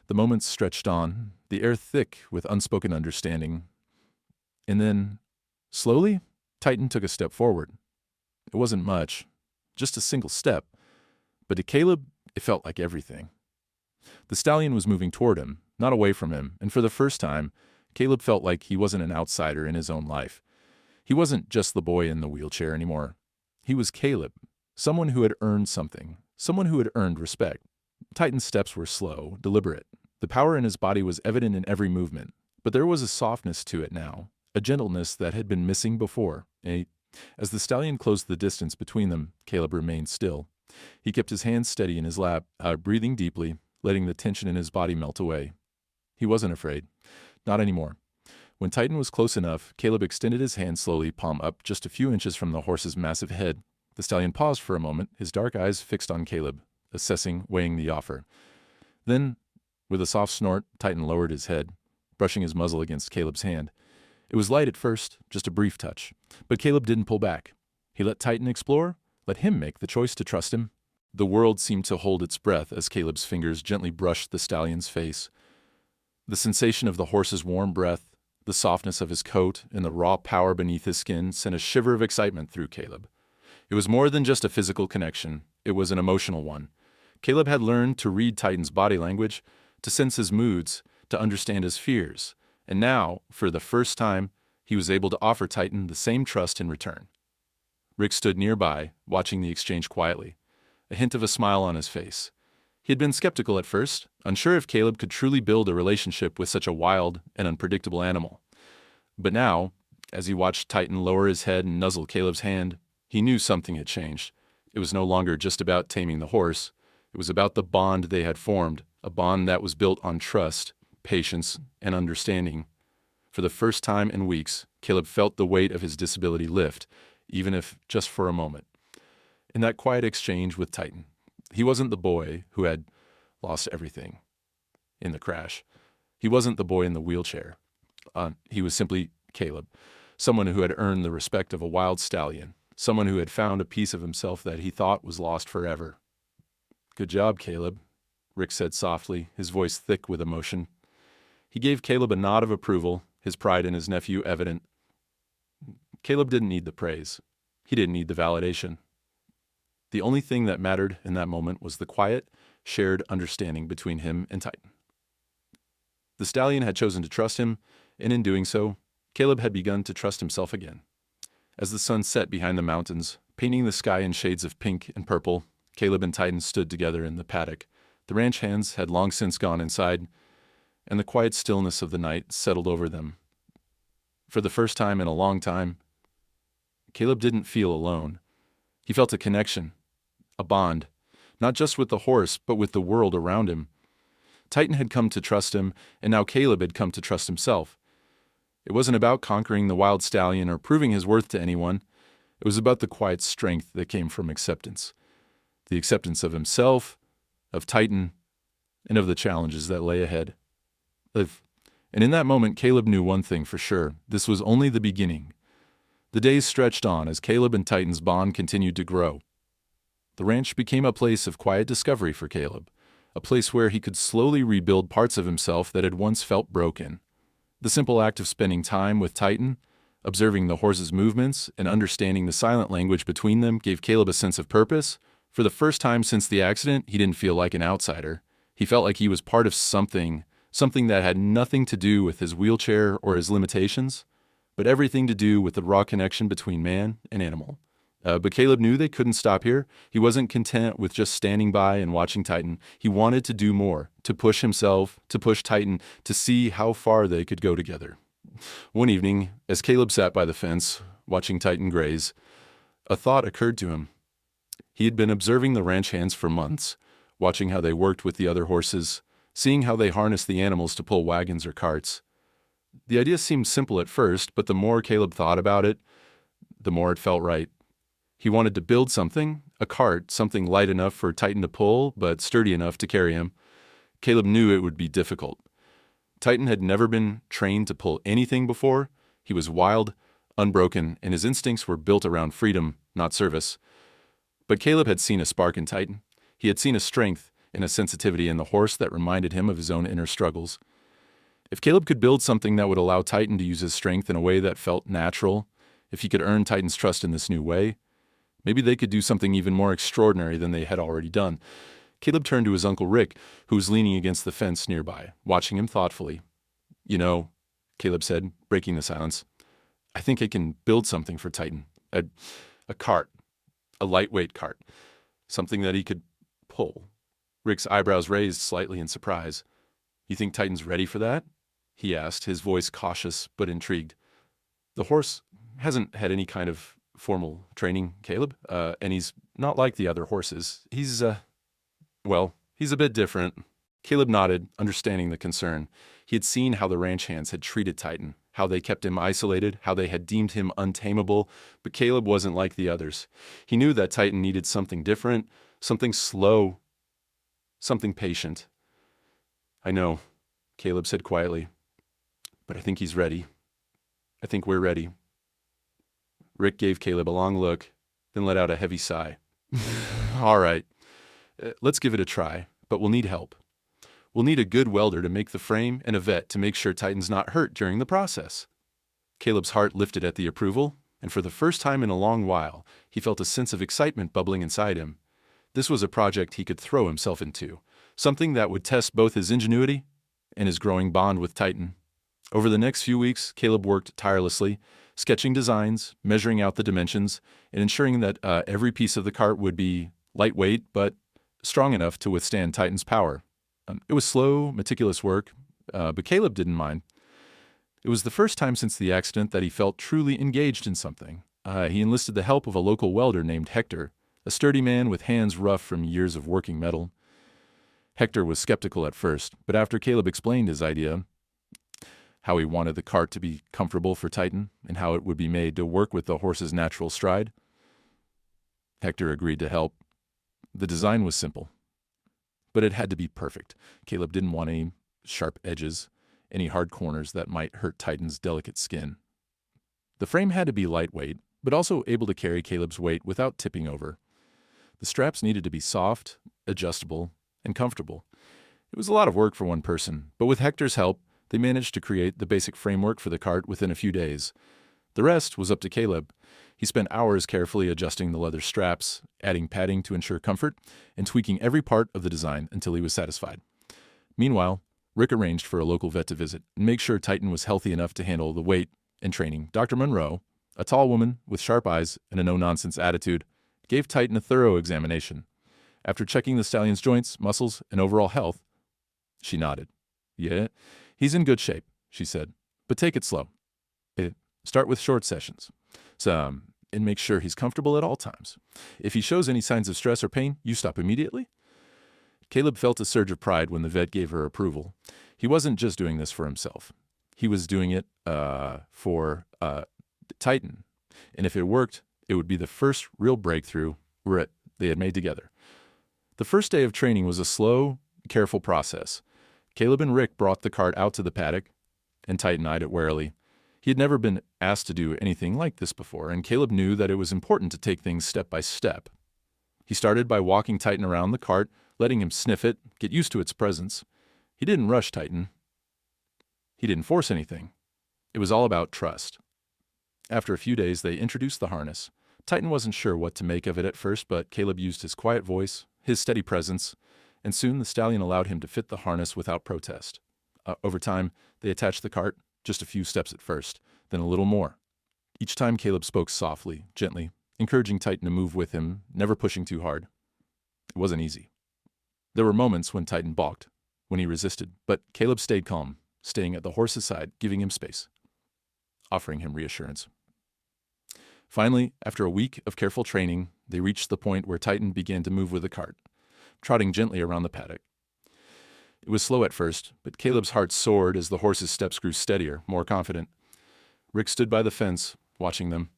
The moments stretched on, the air thick with unspoken understanding. And then, slowly, Titan took a step forward. It wasn't much, just a single step. But to Caleb, it felt like everything. The stallion was moving toward him, not away from him, and for the first time, Caleb felt like he wasn't an outsider in his own life. He wasn't just the boy in the wheelchair anymore. He was Caleb, someone who had earned something, someone who had earned respect. Titan's steps were slow, deliberate. The power in his body was evident in every movement, but there was a softness to it now, a gentleness that had been missing before. As the stallion closed the distance between them, Caleb remained still. He kept his hands steady in his lap, breathing deeply, letting the tension in his body melt away. He wasn't afraid. Not anymore. When Titan was close enough, Caleb extended his hand slowly, palm up, just a few inches from the horse's massive head. The stallion paused for a moment, his dark eyes fixed on Caleb, assessing, weighing the offer. Then, with a soft snort, Titan lowered his head, brushing his muzzle against Caleb's hand. It was light at first, just a brief touch. But Caleb didn't pull back. He let Titan explore, let him make the choice to trust him. The world seemed to hold its breath as Caleb's fingers gently brushed the stallion's face. The sensation of the horse's warm breath, the softness of his coat, and the raw power beneath his skin sent a shiver of excitement through Caleb. It was more than just a physical connection. It was an emotional one. Caleb had learned to read Titan's body language, to sense his moods, to understand his fears. And now, for the first time, he was able to offer Titan the same trust in return. Rick stood nearby, watching the exchange quietly, a hint of a smile on his face. He had been skeptical at first, unsure if Caleb could truly build a relationship with such a wild and unpredictable animal. But now, as he watched Titan lower his head and nuzzle Caleb's hand, he knew something had changed. It was no longer just about taming the horse. It was about the bond they had formed, a bond that was built on trust, patience, and understanding. For the first time in weeks, Caleb felt the weight of his disability lift, even if just for a moment. In that quiet exchange with Titan, he wasn't the boy who had lost everything in the crash. He wasn't the boy in the wheelchair. He was simply Caleb, someone who had earned the respect of a wild stallion, someone who had found a piece of himself that he thought was lost forever. "Good job, Caleb," Rick said softly, his voice thick with emotion. He gave Caleb a nod of approval, his pride in his nephew evident. Caleb didn't need the praise. He didn't need the validation. The only thing that mattered in that moment was the quiet, shared understanding between him and Titan. The stallion had chosen to trust him, and in doing so, Caleb had begun to trust himself again. As the sun set behind the mountains, painting the sky in shades of pink and purple, Caleb and Titan stood together in the paddock. The ranch hands had long since gone inside, and the quiet stillness of the night settled over them. For the first time in a long time, Caleb didn't feel alone. He felt a connection, a bond, not just with the horse, but with the world around him. Titan had come to trust him, and now Caleb had come to trust himself. It wasn't about conquering the wild stallion or proving his worth to anyone. It was about the quiet strength that came from acceptance. The acceptance of himself, of Titan, and of the challenges that lay ahead. And in that moment, Caleb knew one thing for sure. This was only the beginning. The days stretched on as Caleb and Titan's bond continued to grow. The ranch became a place of quiet discovery for Caleb, a place where he could slowly rebuild parts of himself that had once felt broken. The simple act of spending time with Titan, observing the horse's movements, and understanding the silent language between them gave Caleb a sense of purpose. For the first time since the accident, he didn't feel like an outsider. He felt like he was part of something that had nothing to do with his wheelchair or his limitations, but everything to do with the raw connection between man and animal. But Caleb knew they couldn't stop here. He wasn't content with just standing by and watching Titan. He wanted to do more, to push himself, to push Titan, to see how far they could go together. One evening, as Caleb sat by the fence, watching Titan graze, a thought occurred to him. He had been observing the ranch hands for months, watching how they worked with the other horses, seeing how they harnessed the animals to pull wagons or carts. The idea seemed simple at first, but the more Caleb thought about it, the more it felt right. He wanted to build something, a cart, something light enough for Titan to pull, but sturdy enough to carry him. Caleb knew it would be difficult. Titan had never been trained to pull anything before. He was wild, unbroken, and his instincts were built around freedom, not service. But Caleb had seen a spark in Titan. He had seen a strength and a sensitivity in the horse that reminded him of his own inner struggles. If Caleb could build something that would allow Titan to use his strength in a way that felt natural, if he could earn Titan's trust in this new way, maybe they could do something even more extraordinary than they had already done. Caleb turned to his Uncle Rick, who was leaning against the fence nearby, watching him thoughtfully. "You know," Caleb said, breaking the silence, "I think I can build something for Titan. A cart. A lightweight cart. Something that he could pull." Rick's eyebrows raised slightly in surprise. "You think Titan's ready for that?" he asked, his voice cautious but intrigued. "The horse hasn't had any kind of formal training, Caleb, and he's not like the other horses. He's a bit different." Caleb nodded, understanding the concern. He had seen how the ranch hands had treated Titan, how they kept him isolated, how they had deemed him untamable, but Caleb wasn't like the others. He knew that Titan needed something different, something slow, something patient. "I know," Caleb said quietly, "but I think he's ready. I think we're ready." Rick gave Caleb a long look, then let out a heavy sigh. "All right, let's give it a try, but we'll need help. We'll need a good welder to make the frame and a vet to make sure Titan's not hurt during the process." Caleb's heart lifted at the approval, and for the first time in a long while, he felt a sense of excitement bubbling inside him. This was a project he could throw himself into, something that would test both his ingenuity and his growing bond with Titan. Over the next few weeks, Caleb worked tirelessly, sketching designs, measuring out the dimensions, and ensuring that every piece of the cart would be lightweight but strong enough to withstand Titan's power. It was slow, meticulous work, but Caleb didn't mind. It was the first time since the accident that he felt truly engaged in something. He enlisted the help of a local welder named Hector, a sturdy man with hands rough from years of working metal. Hector was skeptical at first, but after Caleb explained his idea, how he wanted the cart to be comfortable for Titan and how it would be made to work with the horse's natural stride, Hector agreed to help. The design was simple, but it had to be perfect. Caleb didn't want any sharp edges, any hard corners that might hurt Titan's delicate skin. The frame had to be lightweight, but also able to carry Caleb's weight without tipping over. The straps needed to be soft, adjustable, and comfortable. It was a lot of work for one person, but with Hector's help, they managed to create the basic framework for the cart within a few days. The rest was up to Caleb. He spent hours carefully adjusting the leather straps, adding padding to ensure comfort, and tweaking every part of the design until he was satisfied. Meanwhile, Rick arranged for a local vet to visit and make sure Titan was healthy enough to handle the weight and training. Dr. Monroe, a tall woman with sharp eyes and a no-nonsense attitude, gave Titan a thorough examination. After checking the stallion's joints, muscles, and overall health, she nodded. "Yeah, he's in good shape," she said, "but take it slow. Start with short sessions. And make sure he's comfortable at all times. If he shows any signs of stress or pain, you stop immediately." Caleb felt a surge of pride when the vet gave her approval. He wasn't just doing this for himself. He was doing it for Titan. And if it worked, it would be the first real breakthrough they had made together. The first day of training was a slow, careful process. Caleb and Rick brought the cart out to the paddock, and Titan eyed it warily. He had never been asked to do anything like this before, and Caleb knew that it was important to take things step by step. He started by walking Titan around the cart, letting him sniff it, get used to its presence. He didn't rush Titan. He didn't force anything. It was all about trust. After a few days, they introduced the harness. Titan wasn't sure what to make of it at first, but Caleb used his quiet voice, his steady presence, and soon the stallion allowed him to fit the harness without protest. Over time, they attached the cart, just a few steps at first, then a little more. Each time Caleb spoke softly, gently, encouraging Titan to move with him, never pushing too hard. It wasn't easy. There were moments when Titan balked, when he resisted, but Caleb stayed calm, staying at the horse's side, giving him space, offering him reassurance. Finally, after a week of careful training, they reached the point where Titan began to move with the cart, trotting gently around the paddock. It was slow at first, but Caleb's heart soared as the horse's steps grew steadier, more confident. Rick stood by the fence, watching them.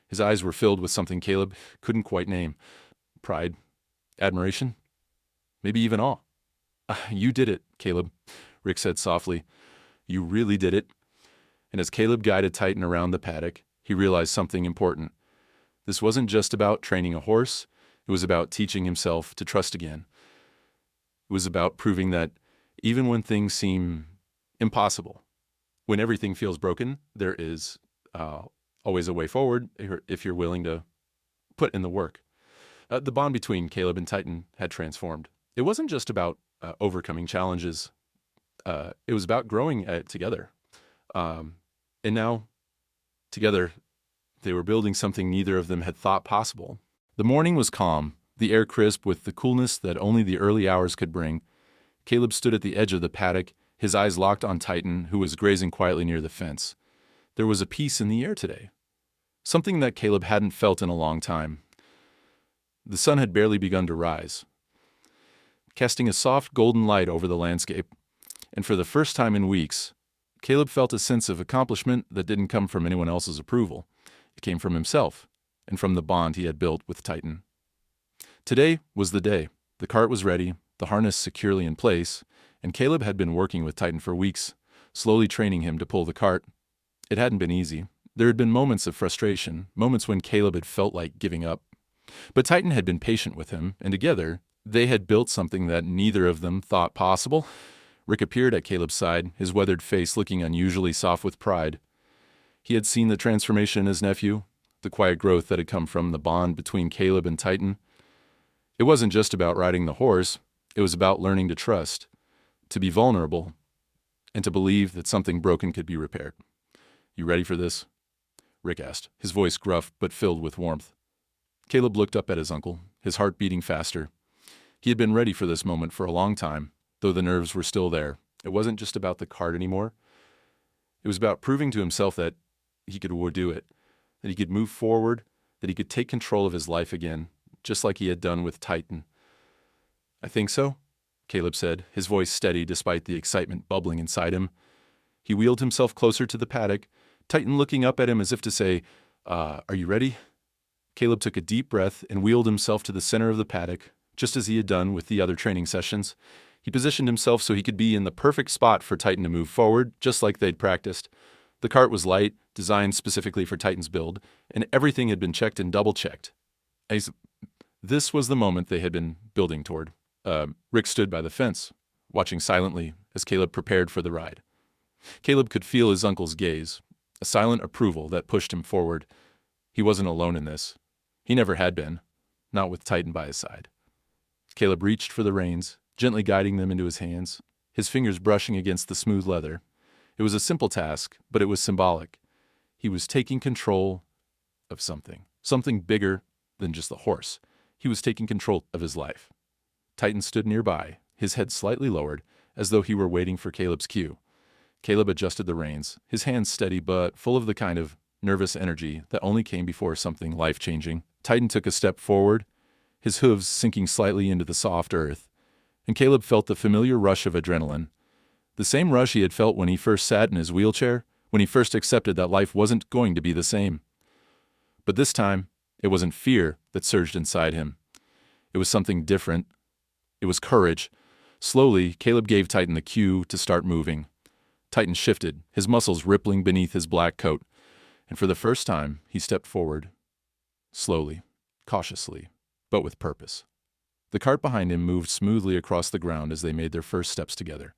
His eyes were filled with something Caleb couldn't quite name. Pride, admiration, maybe even awe. You did it, Caleb, Rick said softly. You really did it. And as Caleb guided Titan around the paddock, he realized something important. This wasn't just about training a horse. It was about teaching himself to trust again. It was about proving that even when things seem impossible, when everything feels broken, there is always a way forward if you're willing to put in the work. The bond between Caleb and Titan had transformed. It wasn't just about overcoming challenges. It was about growing together. And now, together, they were building something neither of them had thought possible. The morning was calm, the air crisp with the coolness that only the early hours could bring. Caleb stood at the edge of the paddock, his eyes locked on Titan, who was grazing quietly near the fence. There was a peace in the air today, something that Caleb hadn't felt in a long time. The sun had barely begun to rise, casting a soft golden light over the landscape, and for the first time in weeks, Caleb felt a sense of accomplishment that didn't come from anyone else's approval. It came from himself and from the bond he had built with Titan. Today was the day. The cart was ready, the harness securely in place, and Caleb had been working with Titan for weeks, slowly training him to pull the cart. It hadn't been easy. There had been moments of frustration, moments when Caleb had felt like giving up. But Titan had been patient with him, and together, they had built something that neither of them thought possible. Rick appeared at Caleb's side, his weathered face looking unusually soft with pride. He had seen the transformation in his nephew, the quiet growth that had come from the bond between Caleb and Titan. It wasn't just about riding the horse, it was about learning to trust, to be vulnerable, and to believe that something broken could be repaired. You ready for this? Rick asked, his voice gruff but filled with warmth. Caleb looked up at his uncle, his heart beating faster. He had been ready for this moment for a long time, though the nerves were still there. It wasn't just about the cart anymore. It was about proving to himself that he could do it, that he could move forward, that he could take control of his life again, just like he had done with Titan. I think so, Caleb said, his voice steady despite the excitement bubbling inside him. He wheeled himself closer to the paddock, Titan looking up at him as if to say, are you ready? Caleb took a deep breath and wheeled himself to the center of the paddock, just as he had done with the other training sessions. He positioned himself so he could be in the perfect spot for Titan to move forward, just like they'd practiced. The cart was light, designed specifically for Titan's build, and everything had been checked and double-checked. This was the moment they had been building toward. Rick stood by the fence, watching silently as Caleb prepared for the ride. Caleb could feel his uncle's gaze, a silent approval that pushed him forward. He wasn't alone in this. He never had been, not with Titan by his side. Caleb reached for the reins, gently guiding them into his hands, his fingers brushing against the smooth leather. It was a simple task, but it was symbolic. He was taking control of something bigger than just the horse. He was taking control of his life. Titan stood nearby, his head slightly lowered, as though he were waiting for Caleb's cue. Caleb adjusted the reins, his hands steady but full of the kind of nervous energy that only came before something life-changing. Titan took a step forward, his hooves sinking slightly into the soft earth, and Caleb felt the familiar rush of adrenaline. The same rush he had felt when he first sat in his wheelchair, when he first accepted that life wasn't going to be the same. But this time, it wasn't fear that surged inside him. It was something different, It was courage. Slowly, Caleb gave Titan the cue to start moving. Titan shifted, his muscles rippling beneath his black coat, and for the first time, he stepped forward. Slowly, cautiously, but with purpose. The cart behind him moved smoothly across the ground as they made their first steps together.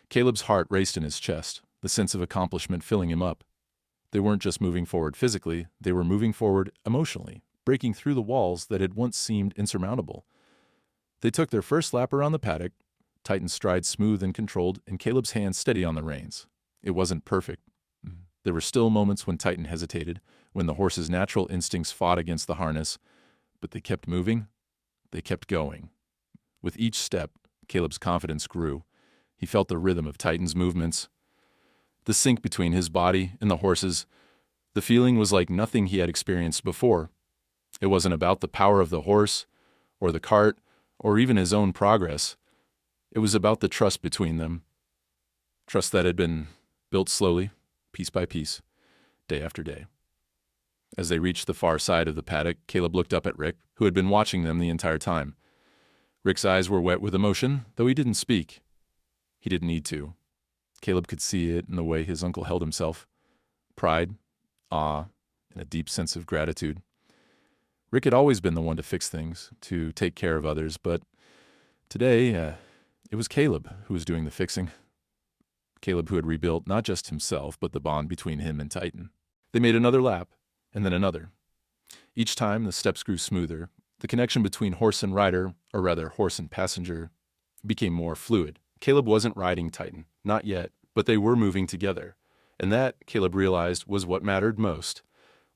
Caleb's heart raced in his chest, the sense of accomplishment filling him up. They weren't just moving forward physically, they were moving forward emotionally, breaking through the walls that had once seemed insurmountable. They took their first lap around the paddock, Titan's stride smooth and controlled, and Caleb's hands steady on the reins. It wasn't perfect. There were still moments when Titan hesitated, when the horse's natural instincts fought against the harness, but they kept moving. They kept going. With each step, Caleb's confidence grew. He felt the rhythm of Titan's movements, the sync between his body and the horse's. The feeling was like nothing he had experienced before. It wasn't about the power of the horse, or the cart, or even his own progress. It was about the trust between them. Trust that had been built slowly, piece by piece, day after day. As they reached the far side of the paddock, Caleb looked up at Rick, who had been watching them the entire time. Rick's eyes were wet with emotion, though he didn't speak. He didn't need to. Caleb could see it in the way his uncle held himself. Pride, awe, and a deep sense of gratitude. Rick had always been the one to fix things, to take care of others, but today, it was Caleb who was doing the fixing. Caleb who had rebuilt not just himself, but the bond between him and Titan. They made another lap, and then another. Each time, the steps grew smoother. The connection between horse and rider, or rather horse and passenger, became more fluid. Caleb wasn't riding Titan, not yet, but they were moving together. And that, Caleb realized, was what mattered most.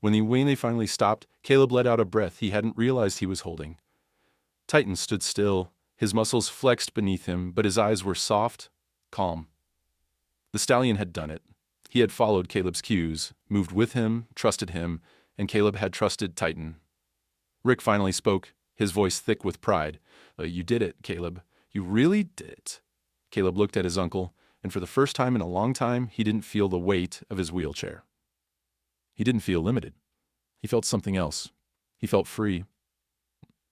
When they finally stopped, Caleb let out a breath he hadn't realized he was holding. Titan stood still, his muscles flexed beneath him, but his eyes were soft, calm. The stallion had done it. He had followed Caleb's cues, moved with him, trusted him, and Caleb had trusted Titan. Rick finally spoke, his voice thick with pride. You did it, Caleb. You really did it. Caleb looked at his uncle, and for the first time in a long time, he didn't feel the weight of his wheelchair. He didn't feel limited. He felt something else. He felt free.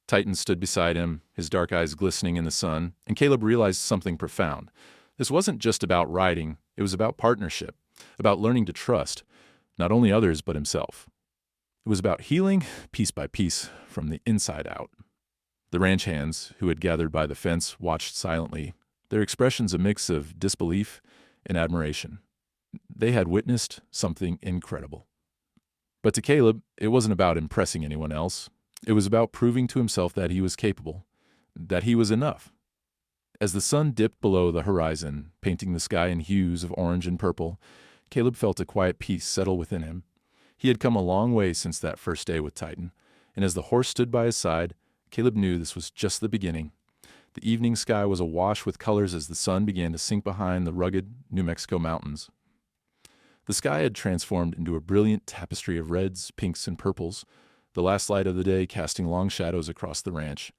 Titan stood beside him, his dark eyes glistening in the sun, and Caleb realized something profound. This wasn't just about riding, it was about partnership, about learning to trust, not only others but himself. It was about healing, piece by piece, from the inside out. The ranch hands, who had gathered by the fence, watched silently, their expressions a mix of disbelief and admiration. They had witnessed something incredible. But to Caleb, it wasn't about impressing anyone else. It was about proving to himself that he was capable, that he was enough. As the sun dipped below the horizon, painting the sky in hues of orange and purple, Caleb felt a quiet peace settle within him. He had come a long way since that first day with Titan, and as the horse stood by his side, Caleb knew this was just the beginning. The evening sky was awash with colors as the sun began to sink behind the rugged New Mexico mountains. The sky had transformed into a brilliant tapestry of reds, pinks, and purples, the last light of the day casting long shadows across the ranch.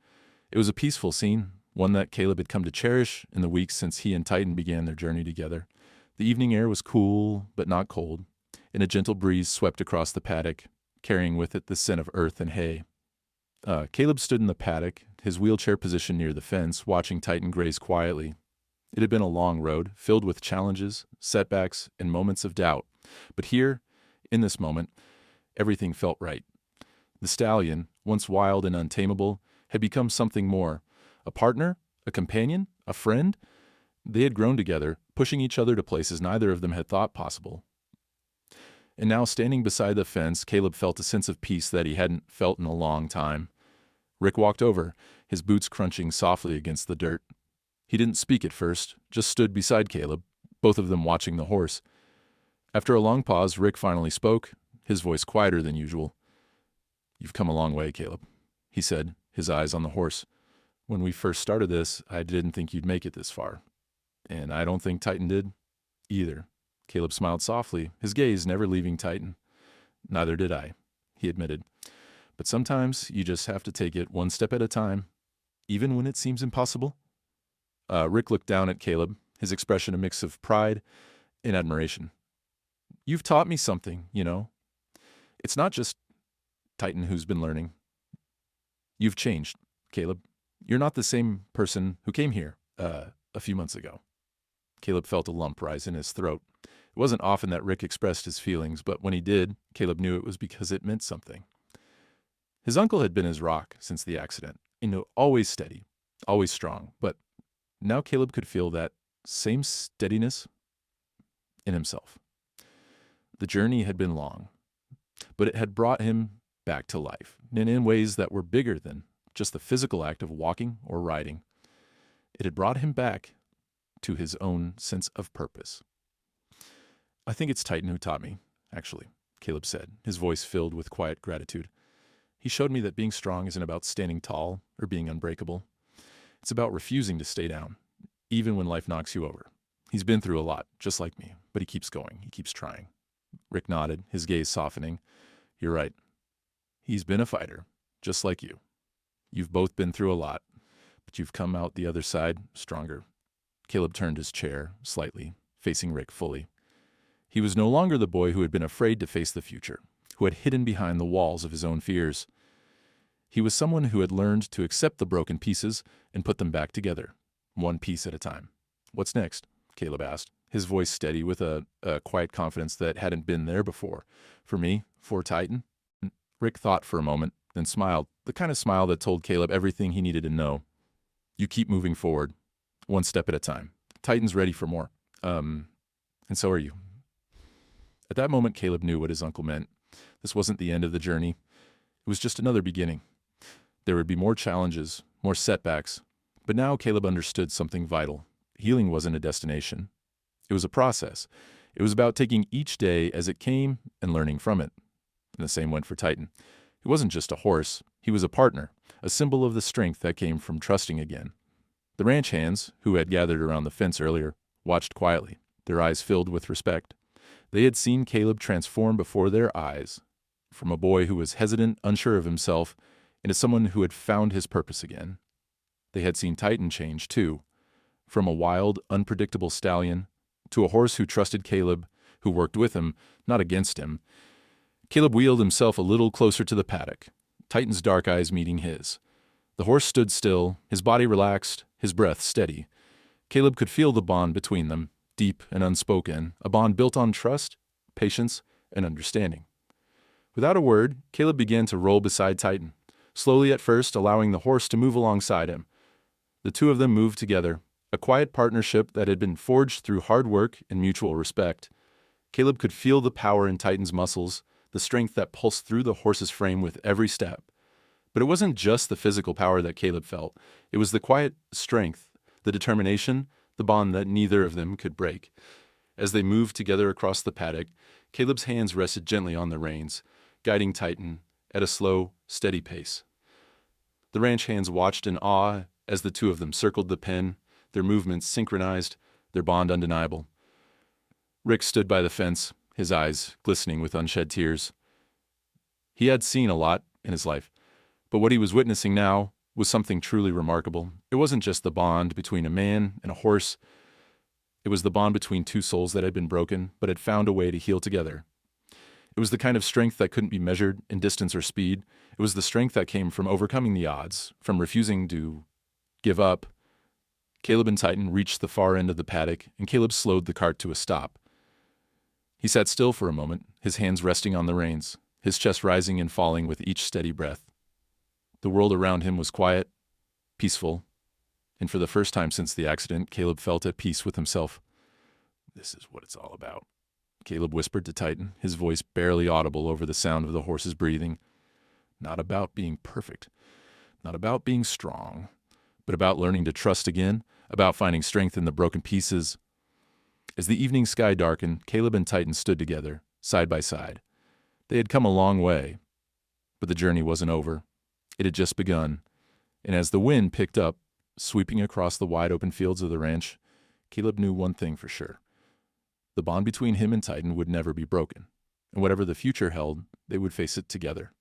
It was a peaceful scene, one that Caleb had come to cherish in the weeks since he and Titan began their journey together. The evening air was cool, but not cold, and a gentle breeze swept across the paddock, carrying with it the scent of earth and hay. Caleb stood in the paddock, his wheelchair positioned near the fence, watching Titan graze quietly. It had been a long road, filled with challenges, setbacks, and moments of doubt. But here, in this moment, everything felt right. The stallion, once wild and untamable, had become something more. A partner, a companion, a friend. They had grown together, pushing each other to places neither of them had thought possible. And now, standing beside the fence, Caleb felt a sense of peace that he hadn't felt in a long time. Rick walked over, his boots crunching softly against the dirt. He didn't speak at first, just stood beside Caleb, both of them watching the horse. After a long pause, Rick finally spoke, his voice quieter than usual. "You've come a long way, Caleb," he said, his eyes on the horse. "When we first started this, I didn't think you'd make it this far. And I don't think Titan did, either." Caleb smiled softly, his gaze never leaving Titan. "Neither did I," he admitted. "But sometimes you just have to take it one step at a time, even when it seems impossible." Rick looked down at Caleb, his expression a mix of pride and admiration. "You've taught me something, you know. It's not just Titan who's been learning. You've changed, Caleb. "You're not the same person who came here, a few months ago." Caleb felt a lump rise in his throat. It wasn't often that Rick expressed his feelings, but when he did, Caleb knew it was because it meant something. His uncle had been his rock since the accident, always steady, always strong, but now Caleb could feel that same steadiness in himself. The journey had been long, but it had brought him back to life, and in ways that were bigger than just the physical act of walking or riding. It had brought him back to his own sense of purpose. "I think it's Titan who taught me, actually," Caleb said, his voice filled with quiet gratitude. "He showed me that being strong isn't about standing tall or being unbreakable. It's about refusing to stay down, even when life knocks you over. He's been through a lot, just like me, but he keeps going, he keeps trying." Rick nodded, his gaze softening. "You're right. He's been a fighter, just like you. You've both been through a lot, but you've come out the other side stronger." Caleb turned his chair slightly, facing Rick fully. He was no longer the boy who had been afraid to face the future, who had hidden behind the walls of his own fears. He was someone who had learned to accept the broken pieces and put them back together, one piece at a time. "What's next?" Caleb asked, his voice steady with a quiet confidence that hadn't been there before. "For me, for Titan?" Rick thought for a moment, then smiled, the kind of smile that told Caleb everything he needed to know. "You keep moving forward, one step at a time. Titan's ready for more. And so are you." At that moment, Caleb knew what his uncle meant. This wasn't the end of the journey. It was just another beginning. There would be more challenges, more setbacks, but now Caleb understood something vital. Healing wasn't a destination. It was a process. It was about taking each day as it came and learning from it. And the same went for Titan. He wasn't just a horse. He was a partner, a symbol of the strength that came from trusting again. The ranch hands, who had gathered around the fence earlier, watched quietly, their eyes filled with respect. They had seen Caleb transform before their eyes, from a boy who was hesitant, unsure of himself, into someone who had found his purpose again. They had seen Titan change, too, from a wild, unpredictable stallion to a horse who trusted Caleb, who worked with him, not against him. Caleb wheeled himself a little closer to the paddock, Titan's dark eyes meeting his. The horse stood still, his body relaxed, his breath steady. Caleb could feel the bond between them, deep and unspoken, a bond built on trust, patience, and understanding. Without a word, Caleb began to roll beside Titan, slowly at first allowing the horse to move alongside him. The two of them moved together, a quiet partnership that had been forged through hard work and mutual respect. Caleb could feel the power in Titan's muscles, the strength that pulsed through the horse's frame with every step. But it wasn't just the physical power that Caleb felt. It was the quiet strength, the determination, the bond that neither of them could break. As they moved together across the paddock, Caleb's hands rested gently on the reins, guiding Titan at a slow, steady pace. The ranch hands watched in awe as the two of them circled the pen, their movements synchronized, their bond undeniable. Rick stood by the fence, his eyes glistening with unshed tears. He had seen a lot in his life, but what he was witnessing now was something truly remarkable. It wasn't just the bond between a man and a horse. It was the bond between two souls that had been broken, but had found a way to heal together. It was the kind of strength that couldn't be measured in distance or speed. It was the strength that came from overcoming the odds, from refusing to give up. Caleb and Titan reached the far end of the paddock, and Caleb slowed the cart to a stop. He sat still for a moment, his hands resting on the reins, his chest rising and falling with each steady breath. The world around him was quiet, peaceful, and for the first time since the accident, Caleb felt at peace with himself. "This is what it's all about," Caleb whispered to Titan, his voice barely audible over the sound of the horse's breathing. "Not about being perfect, not about being strong, but about learning to trust again, about finding strength in the broken pieces." As the evening sky darkened, Caleb and Titan stood together, side by side. They had come a long way, but the journey wasn't over. It had just begun, and as the wind picked up, sweeping across the wide-open fields of the ranch, Caleb knew one thing for sure. The bond between him and Titan would never be broken, and whatever the future held, they would face it together.